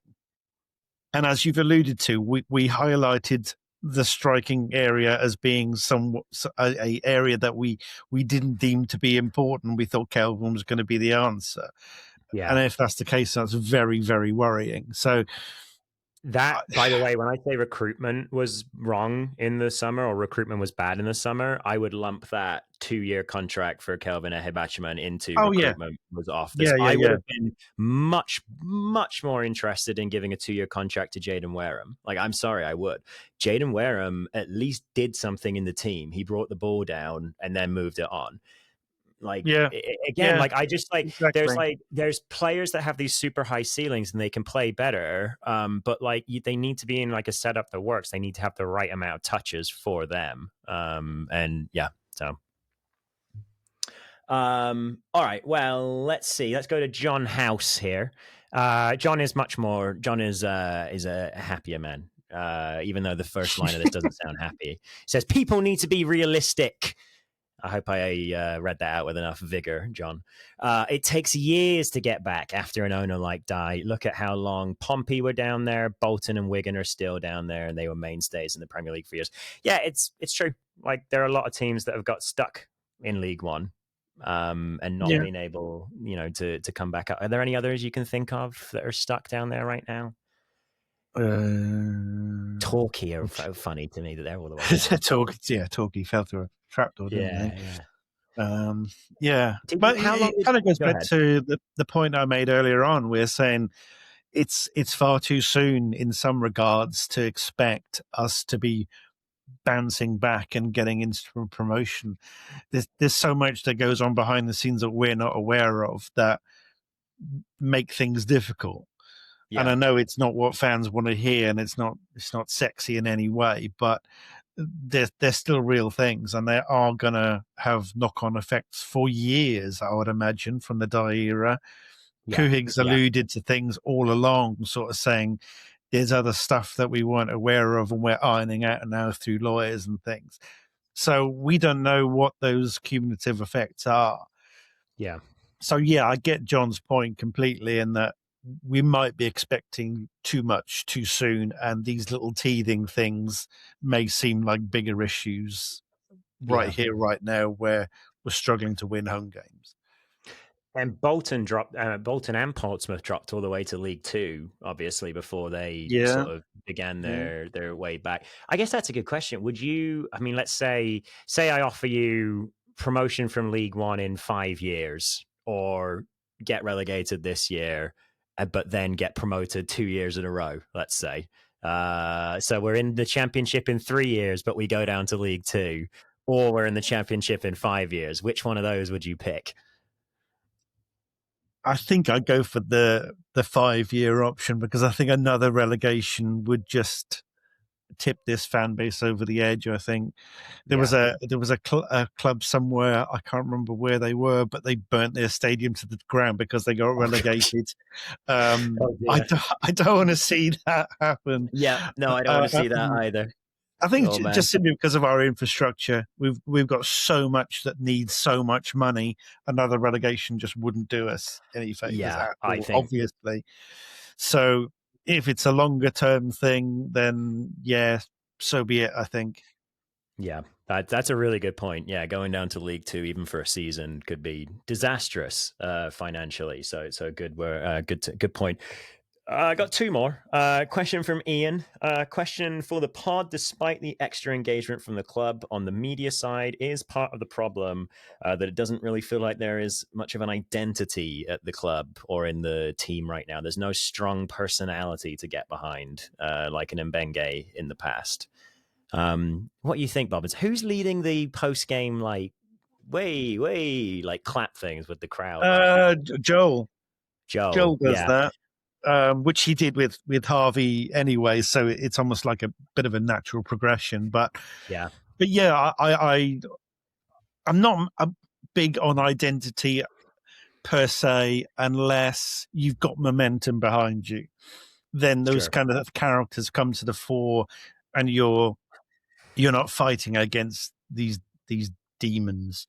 And as you've alluded to, we highlighted the striking area as being somewhat a area that we didn't deem to be important. We thought Kelvin was going to be the answer. Yeah. And if that's the case, that's very, very worrying. So that, by the way, when I say recruitment was wrong in the summer, or recruitment was bad in the summer, I would lump that 2-year contract for Kelvin Ehebachiman into recruitment was off. I would have been much, much more interested in giving a 2-year contract to Jaden Wareham. Like, I'm sorry, I would. Jaden Wareham at least did something in the team. He brought the ball down and then moved it on. Like, again, like, I just like, exactly. there's players that have these super high ceilings and they can play better. But like, they need to be in like a setup that works. They need to have the right amount of touches for them. So. All right. Well, let's see. Let's go to John House here. John is a happier man. even though the first line of this doesn't sound happy. It says, people need to be realistic. I hope I read that out with enough vigor, John. It takes years to get back after an owner like Dye. Look at how long Pompey were down there. Bolton and Wigan are still down there, and they were mainstays in the Premier League for years. Yeah, it's true. Like, there are a lot of teams that have got stuck in League One and not been able, to come back up. Are there any others you can think of that are stuck down there right now? Torquay are funny to me that they're all the way down. Torquay fell through a trapdoor, didn't they? Yeah. But how long? It kind of goes back to the point I made earlier on. We're saying it's far too soon in some regards to expect us to be bouncing back and getting instant promotion. There's so much that goes on behind the scenes that we're not aware of that make things difficult. Yeah. And I know it's not what fans want to hear, and it's not sexy in any way, but they're still real things, and they are going to have knock-on effects for years, I would imagine, from the Dye era. Kuhig's alluded to things all along, sort of saying there's other stuff that we weren't aware of and we're ironing out now through lawyers and things. So we don't know what those cumulative effects are. Yeah. So, yeah, I get John's point completely in that we might be expecting too much too soon, and these little teething things may seem like bigger issues here, right now, where we're struggling to win home games. And Bolton and Portsmouth dropped all the way to League Two, obviously, before they sort of began their way back. I guess that's a good question. Would you, let's say I offer you promotion from League One in 5 years, or get relegated this year, but then get promoted 2 years in a row, let's say. So we're in the Championship in 3 years, but we go down to League Two, or we're in the Championship in 5 years. Which one of those would you pick? I think I'd go for the 5-year option, because I think another relegation would just tip this fan base over the edge. I think there was a club somewhere, I can't remember where they were, but they burnt their stadium to the ground because they got relegated. I don't want to see that happen. Yeah, no, I don't want to see that either. I think just simply because of our infrastructure, we've got so much that needs so much money. Another relegation just wouldn't do us any favors, I think, obviously. So if it's a longer term thing, then so be it, I think. Yeah, that's a really good point. Yeah, going down to League Two, even for a season, could be disastrous financially. So good point. I got two more. Question from Ian. Question for the pod. Despite the extra engagement from the club on the media side, is part of the problem that it doesn't really feel like there is much of an identity at the club or in the team right now. There's no strong personality to get behind, like an Mbenge in the past. What do you think, Bobbins? Who's leading the post-game, like, like clap things with the crowd? Joel. Joel does that. Which he did with Harvey anyway, so it's almost like a bit of a natural progression. But I'm not big on identity per se, unless you've got momentum behind you. Then those kind of characters come to the fore, and you're not fighting against these demons.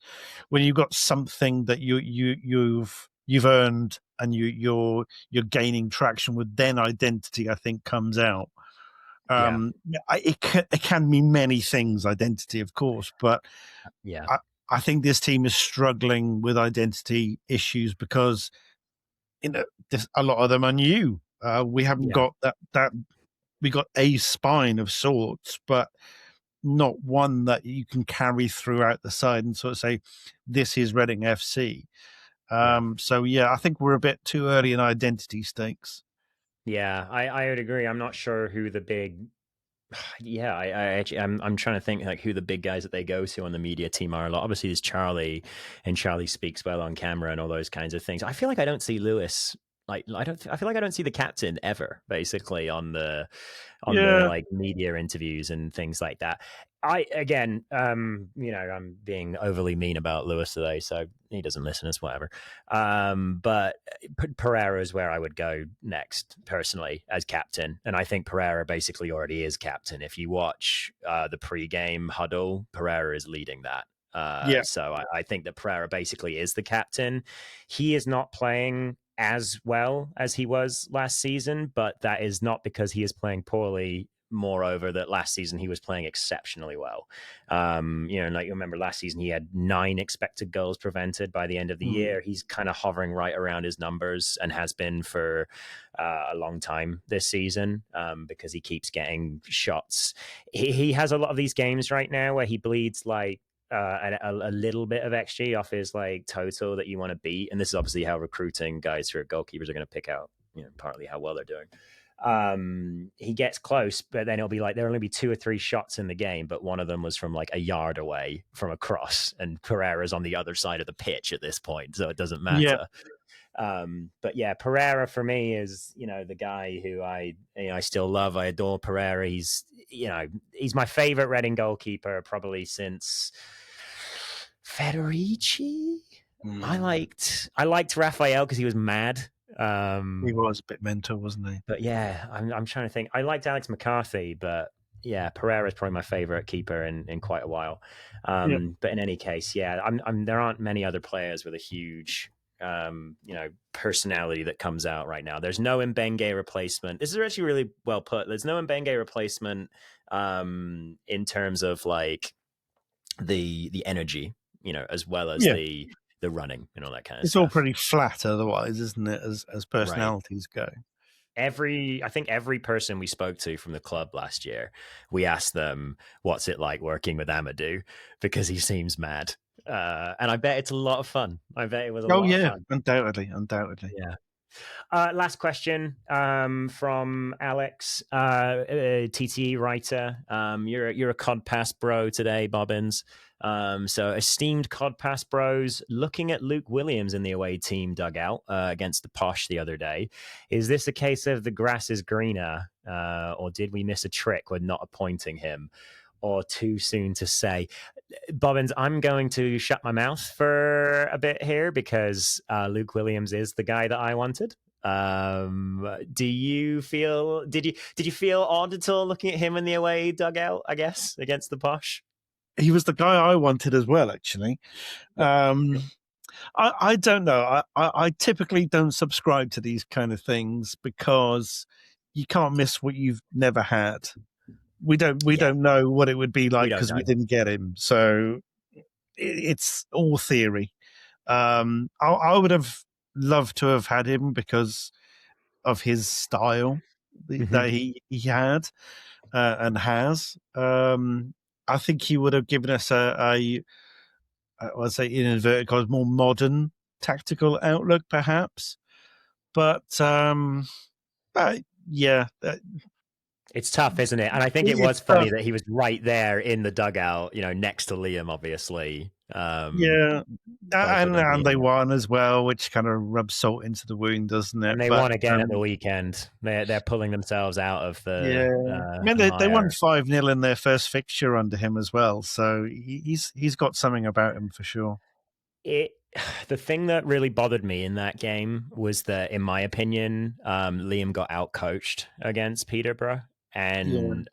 When you've got something that you've earned and you're gaining traction with, then identity, I think, comes out. It can mean many things, identity, of course, but I think this team is struggling with identity issues because a lot of them are new. We haven't got that. We got a spine of sorts, but not one that you can carry throughout the side and sort of say, this is Reading FC. So, I think we're a bit too early in identity stakes. Yeah, I would agree. I'm not sure who the big... I'm trying to think like who the big guys that they go to on the media team are. Obviously, there's Charlie, and Charlie speaks well on camera and all those kinds of things. I feel like I don't see Lewis like I feel like I don't see the captain ever basically on the Yeah, like media interviews and things like that. I again, I'm being overly mean about Lewis today, so he doesn't listen. It's whatever. But Pereira is where I would go next, personally, as captain, and I think Pereira basically already is captain. If you watch the pre-game huddle, Pereira is leading that. yeah, So I think that Pereira basically is the captain. He is not playing as well as he was last season, but that is not because he is playing poorly. Moreover, that last season he was playing exceptionally well. Like you remember last season, he had 9 expected goals prevented by the end of the year. He's kind of hovering right around his numbers and has been for a long time this season because he keeps getting shots. He has a lot of these games right now where he bleeds like a little bit of XG off his like total that you want to beat. And this is obviously how recruiting guys for goalkeepers are going to pick out, partly how well they're doing. He gets close, but then it'll be like there'll only be 2 or 3 shots in the game, but one of them was from like a yard away from a cross, and Pereira's on the other side of the pitch at this point, so it doesn't yeah. matter. But yeah, Pereira for me is, the guy who I still love. I adore Pereira. He's my favorite Reading goalkeeper probably since Federici. I liked Raphael because he was mad. He was a bit mental, wasn't he? But yeah, I'm trying to think. I liked Alex McCarthy, but yeah, Pereira is probably my favorite keeper in quite a while. Yeah, But in any case, yeah, there aren't many other players with a huge personality that comes out right now. There's no Mbenge replacement. This is actually really well put. There's no Mbenge replacement in terms of like the energy, as well as yeah. the running and all that kind of It's all stuff. pretty flat otherwise, isn't it? As Right. personalities go. I think every person we spoke to from the club last year, we asked them what's it like working with Amadou because he seems mad. And I bet it's a lot of fun. I bet it was a Oh lot of yeah, fun. undoubtedly, undoubtedly. Yeah. Last question from Alex, TTE writer. You're a Cod Pass bro today, Bobbins. So esteemed Cod Pass bros, looking at Luke Williams in the away team dugout against the Posh the other day. Is this a case of the grass is greener, or did we miss a trick with not appointing him? Or too soon to say? Bobbins, I'm going to shut my mouth for a bit here because Luke Williams is the guy that I wanted. Do you feel? Did you feel odd at all looking at him in the away dugout? I guess against the Posh. He was the guy I wanted as well, actually. Yeah. I don't know. I typically don't subscribe to these kind of things because you can't miss what you've never had. We don't know what it would be We like don't because know. we didn't get him. So it's all theory. I would have loved to have had him because of his style that he had and has. I think he would have given us let's say in inverted commas, more modern tactical outlook, perhaps. But yeah, It's tough, isn't it? And I think it was it's funny that he was right there in the dugout, next to Liam, obviously. yeah, Both of them and being they there. won as well, which kind of rubs salt into the wound, doesn't it? And they But won again at the weekend. They're pulling themselves out of yeah, I mean the they won mire. 5-0 in their first fixture under him as well, so he's got something about him for sure. It the thing that really bothered me in that game was that, in my opinion, Liam got outcoached against Peterborough, Yeah, and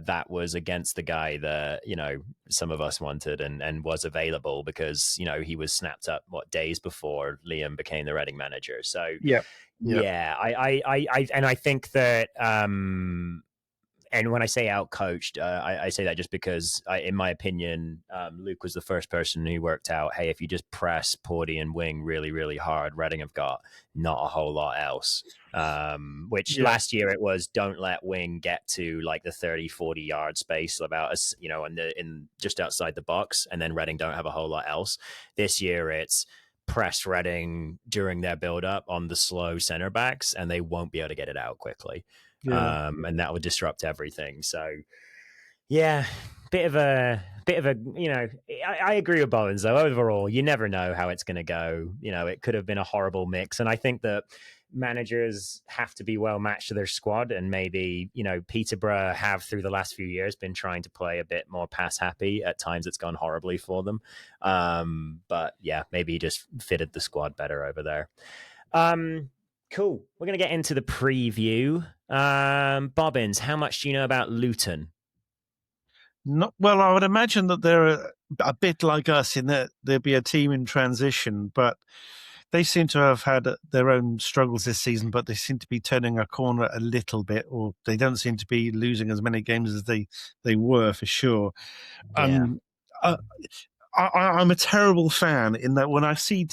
that was against the guy that some of us wanted and was available because he was snapped up days before Liam became the Reading manager. So yeah, yeah, yeah, I think that. And when I say outcoached, I say that just because, in my opinion, Luke was the first person who worked out, hey, if you just press Porty and Wing really, really hard, Reading have got not a whole lot else. Which yeah, last year it was don't let Wing get to like the 30, 40 yard space about us, in just outside the box, and then Reading don't have a whole lot else. This year it's press Reading during their build up on the slow center backs, and they won't be able to get it out quickly. yeah. And that would disrupt everything. So yeah, I agree with Bobbins though. Overall, you never know how it's going to go. It could have been a horrible mix, and I think that managers have to be well matched to their squad, and maybe Peterborough have through the last few years been trying to play a bit more pass happy. At times, it's gone horribly for them. But yeah, maybe he just fitted the squad better over there. Cool. We're gonna get into the preview. Bobbins, how much do you know about Luton? Not well. I would imagine that they're a bit like us in that there'll be a team in transition, but they seem to have had their own struggles this season. But they seem to be turning a corner a little bit, or they don't seem to be losing as many games as they were for sure. Yeah. I'm a terrible fan in that when I see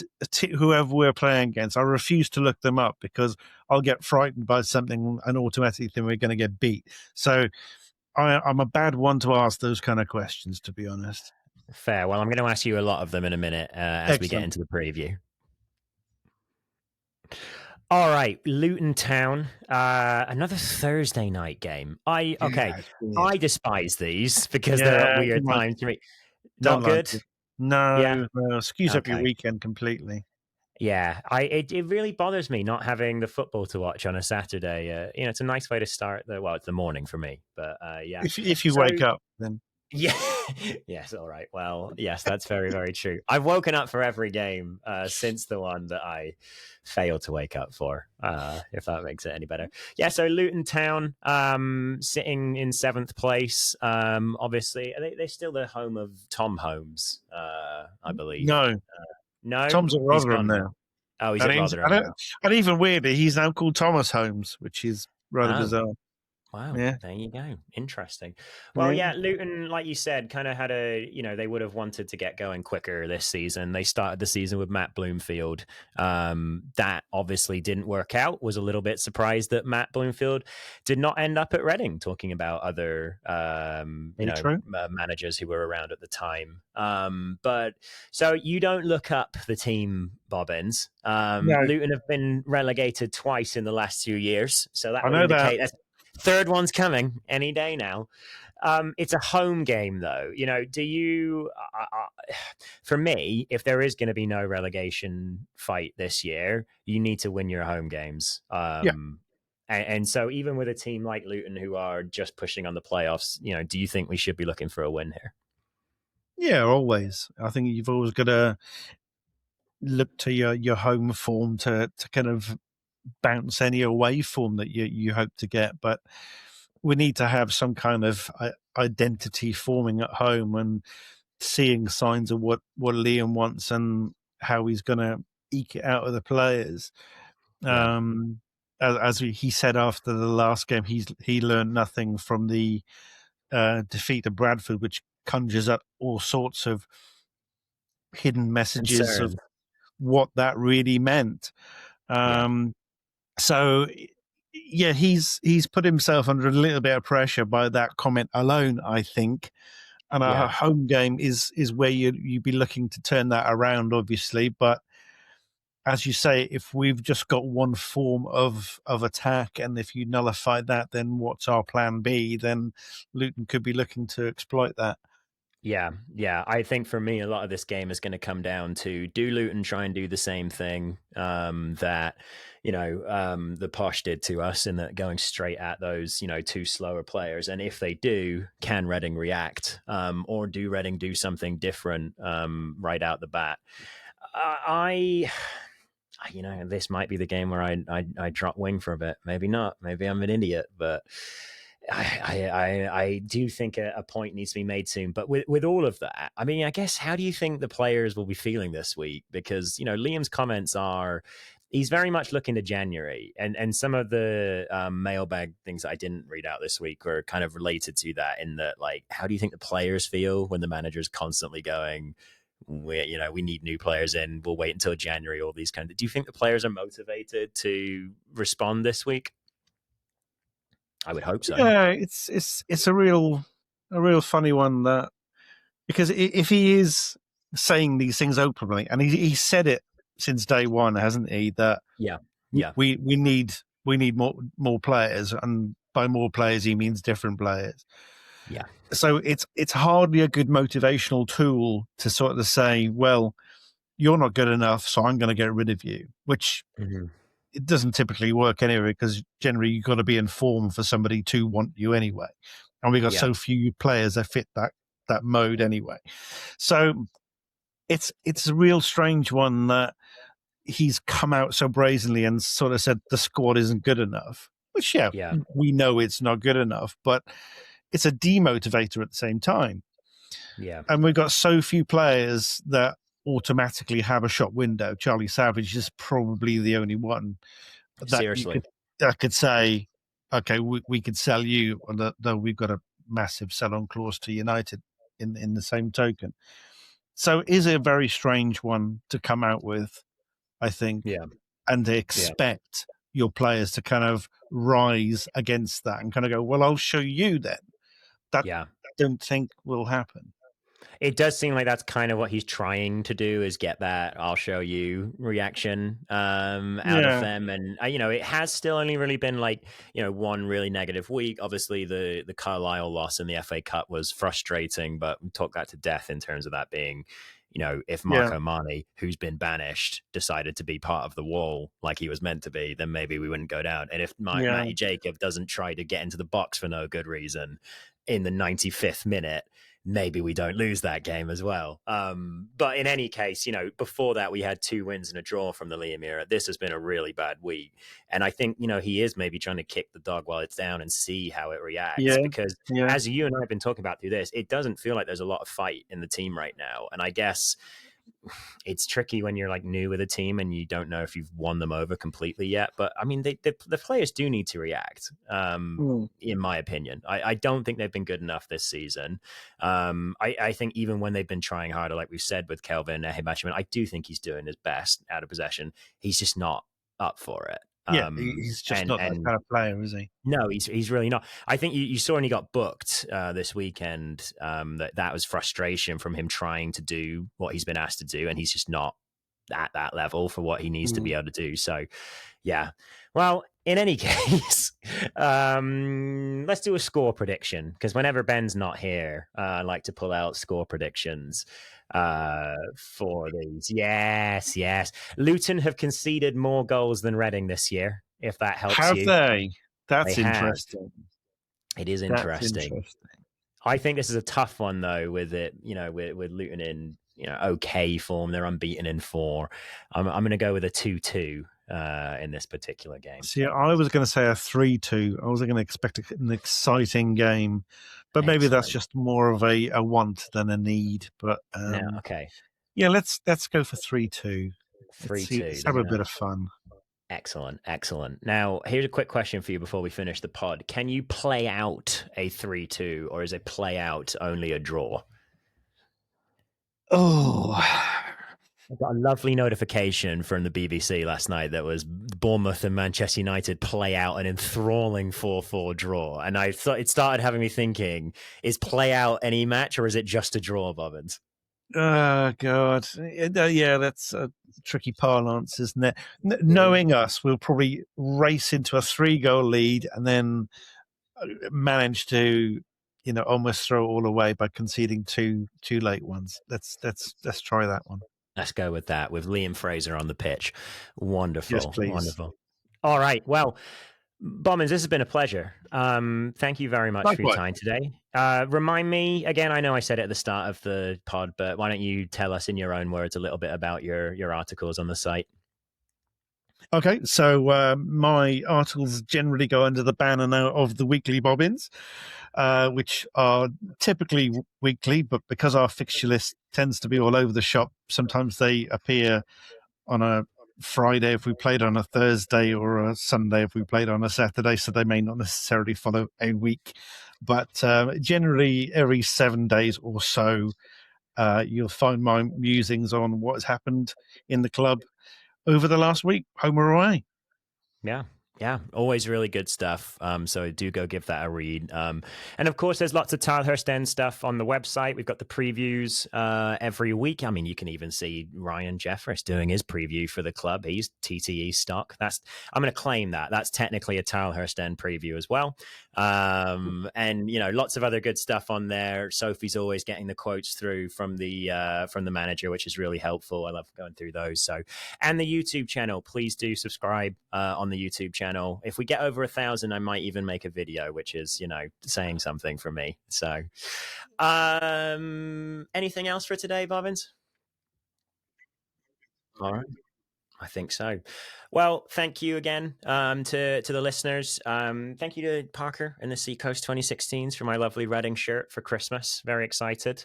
whoever we're playing against, I refuse to look them up because I'll get frightened by something and automatically think we're going to get beat. So I'm a bad one to ask those kind of questions, to be honest. Fair. Well, I'm going to ask you a lot of them in a minute as we get into the preview. All right, Luton Town, another Thursday night game. I despise these because they're at weird times. Not good. No, excuse up your weekend completely. Yeah, it really bothers me not having the football to watch on a Saturday. It's a nice way to start it's the morning for me, but yeah. If you wake up, then. Yeah. Yes. All right. Well, yes, that's very, very true. I've woken up for every game since the one that I failed to wake up for, if that makes it any better. Yeah. So Luton Town, sitting in 7th place. Obviously, they're still the home of Tom Holmes, I believe. No, Tom's at Rotherham now. Oh, he's at Rotherham. And even weirder, he's now called Thomas Holmes, which is rather bizarre. Wow. Yeah. There you go. Interesting. Well, yeah, Luton, like you said, kind of had they would have wanted to get going quicker this season. They started the season with Matt Bloomfield. That obviously didn't work out. Was a little bit surprised that Matt Bloomfield did not end up at Reading, talking about other, managers who were around at the time. But so you don't look up the team, Bobbins. No. Luton have been relegated twice in the last 2 years. So that would indicate that. Third one's coming any day now. It's a home game, though. Do you? For me, if there is going to be no relegation fight this year, you need to win your home games. And so, even with a team like Luton, who are just pushing on the playoffs, do you think we should be looking for a win here? Yeah, always. I think you've always got to look to your home form to kind of bounce any away form that you hope to get, but we need to have some kind of identity forming at home and seeing signs of what Liam wants and how he's going to eke it out of the players. As he said after the last game, he learned nothing from the defeat of Bradford, which conjures up all sorts of hidden messages of what that really meant. So, yeah, he's put himself under a little bit of pressure by that comment alone, I think. And a home game is where you'd be looking to turn that around, obviously. But as you say, if we've just got one form of attack, and if you nullify that, then what's our plan B? Then Luton could be looking to exploit that. Yeah. I think for me, a lot of this game is going to come down to, do Luton try and do the same thing that the Posh did to us, in that going straight at those two slower players, and if they do, can Reading react, or do Reading do something different right out the bat? This might be the game where I drop wing for a bit. Maybe not. Maybe I'm an idiot, but I do think a point needs to be made soon. But with all of that, I mean, I guess, how do you think the players will be feeling this week? Because, Liam's comments are, he's very much looking to January. And some of the mailbag things I didn't read out this week were kind of related to that, in that, like, how do you think the players feel when the manager's constantly going, we need new players in, we'll wait until January, all these kind of, do you think the players are motivated to respond this week? I would hope so. Yeah, it's a real funny one, that, because if he is saying these things openly, and he said it since day one, hasn't he? That we need more players, and by more players he means different players. Yeah. So it's hardly a good motivational tool to sort of say, well, you're not good enough, so I'm going to get rid of you, which it doesn't typically work anyway, because generally you've got to be in form for somebody to want you anyway. And we've got so few players that fit that mode anyway. So it's a real strange one that he's come out so brazenly and sort of said the squad isn't good enough, which, we know it's not good enough, but it's a demotivator at the same time. Yeah. And we've got so few players that automatically have a shop window. Charlie Savage is probably the only one that Seriously. that could say, okay, we could sell you, though we've got a massive sell-on clause to United in the same token. So is it a very strange one to come out with, I think, and to expect your players to kind of rise against that and kind of go, well, I'll show you then. That I don't think will happen. It does seem like that's kind of what he's trying to do, is get that "I'll show you" reaction out of them. And it has still only really been like one really negative week. Obviously, the Carlisle loss in the FA Cup was frustrating, but we talked that to death in terms of that being, if Marco Mane, who's been banished, decided to be part of the wall like he was meant to be, then maybe we wouldn't go down. And if Matty Jacob doesn't try to get into the box for no good reason in the 95th minute, maybe we don't lose that game as well. But in any case, before that, we had 2 wins and a draw from the Leam era. This has been a really bad week. And I think, he is maybe trying to kick the dog while it's down and see how it reacts. Because as you and I have been talking about through this, it doesn't feel like there's a lot of fight in the team right now. And I guess it's tricky when you're like new with a team and you don't know if you've won them over completely yet. But I mean, the players do need to react, in my opinion. I don't think they've been good enough this season. I think even when they've been trying harder, like we've said with Kelvin Ehibachiman, I do think he's doing his best out of possession. He's just not up for it. He's just not that kind of player, is he? No, he's really not. I think you saw when he got booked this weekend, that was frustration from him trying to do what he's been asked to do, and he's just not at that level for what he needs to be able to do. So, yeah. Well, in any case, let's do a score prediction, because whenever Ben's not here, I like to pull out score predictions for these. Yes. Luton have conceded more goals than Reading this year, if that helps you. Have they? That's interesting. It is interesting. I think this is a tough one, though, with it, with Luton in, okay form. They're unbeaten in 4. I'm going to go with a 2-2 in this particular game. See, I was going to say a 3-2. I was going to expect an exciting game, but maybe that's just more of a want than a need. But okay. Yeah, let's go for 3-2. 3-2. Let's have a bit of fun. Excellent. Now, here's a quick question for you before we finish the pod. Can you play out a 3-2, or is a play out only a draw? Oh, I got a lovely notification from the BBC last night that was Bournemouth and Manchester United play out an enthralling 4-4 draw. And I thought it started having me thinking, is play out any match, or is it just a draw, Bobbins? Oh, God. Yeah, that's a tricky parlance, isn't it? Knowing us, we'll probably race into a 3-goal lead and then manage to, almost throw it all away by conceding two late ones. Let's try that one. Let's go with that, with Liam Fraser on the pitch. Wonderful. Yes, please. Wonderful. All right. Well, Bobbins, this has been a pleasure. Thank you very much for your time today. Remind me, again, I know I said it at the start of the pod, but why don't you tell us in your own words a little bit about your articles on the site? Okay, so my articles generally go under the banner now of the Weekly Bobbins, which are typically weekly, but because our fixture list tends to be all over the shop, sometimes they appear on a Friday if we played on a Thursday, or a Sunday if we played on a Saturday, so they may not necessarily follow a week. But generally, every 7 days or so, you'll find my musings on what has happened in the club over the last week, home or away. Yeah. Yeah, always really good stuff. So do go give that a read. And of course, there's lots of Tilehurst End stuff on the website. We've got the previews every week. I mean, you can even see Ryan Jeffress doing his preview for the club. He's TTE stock. I'm going to claim that. That's technically a Tilehurst End preview as well. And lots of other good stuff on there. Sophie's always getting the quotes through from the manager, which is really helpful. I love going through those. So, and the YouTube channel, please do subscribe on the YouTube channel. If we get over 1,000, I might even make a video, which is, saying something for me. So, anything else for today, Bobbins? All right. I think so. Well, thank you again to the listeners. Thank you to Parker and the Seacoast 2016s for my lovely Reading shirt for Christmas. Very excited.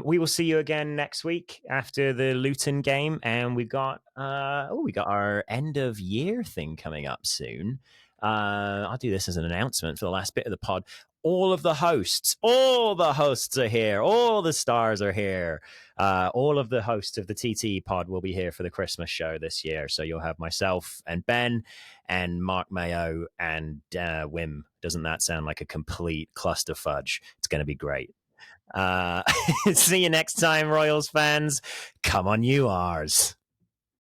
We will see you again next week after the Luton game, and we got our end of year thing coming up soon. I'll do this as an announcement for the last bit of the pod. All the hosts are here. All the stars are here. All of the hosts of the TTE pod will be here for the Christmas show this year. So you'll have myself and Ben and Mark Mayo and Wim. Doesn't that sound like a complete cluster fudge? It's going to be great. See you next time, Royals fans. Come on, you ours.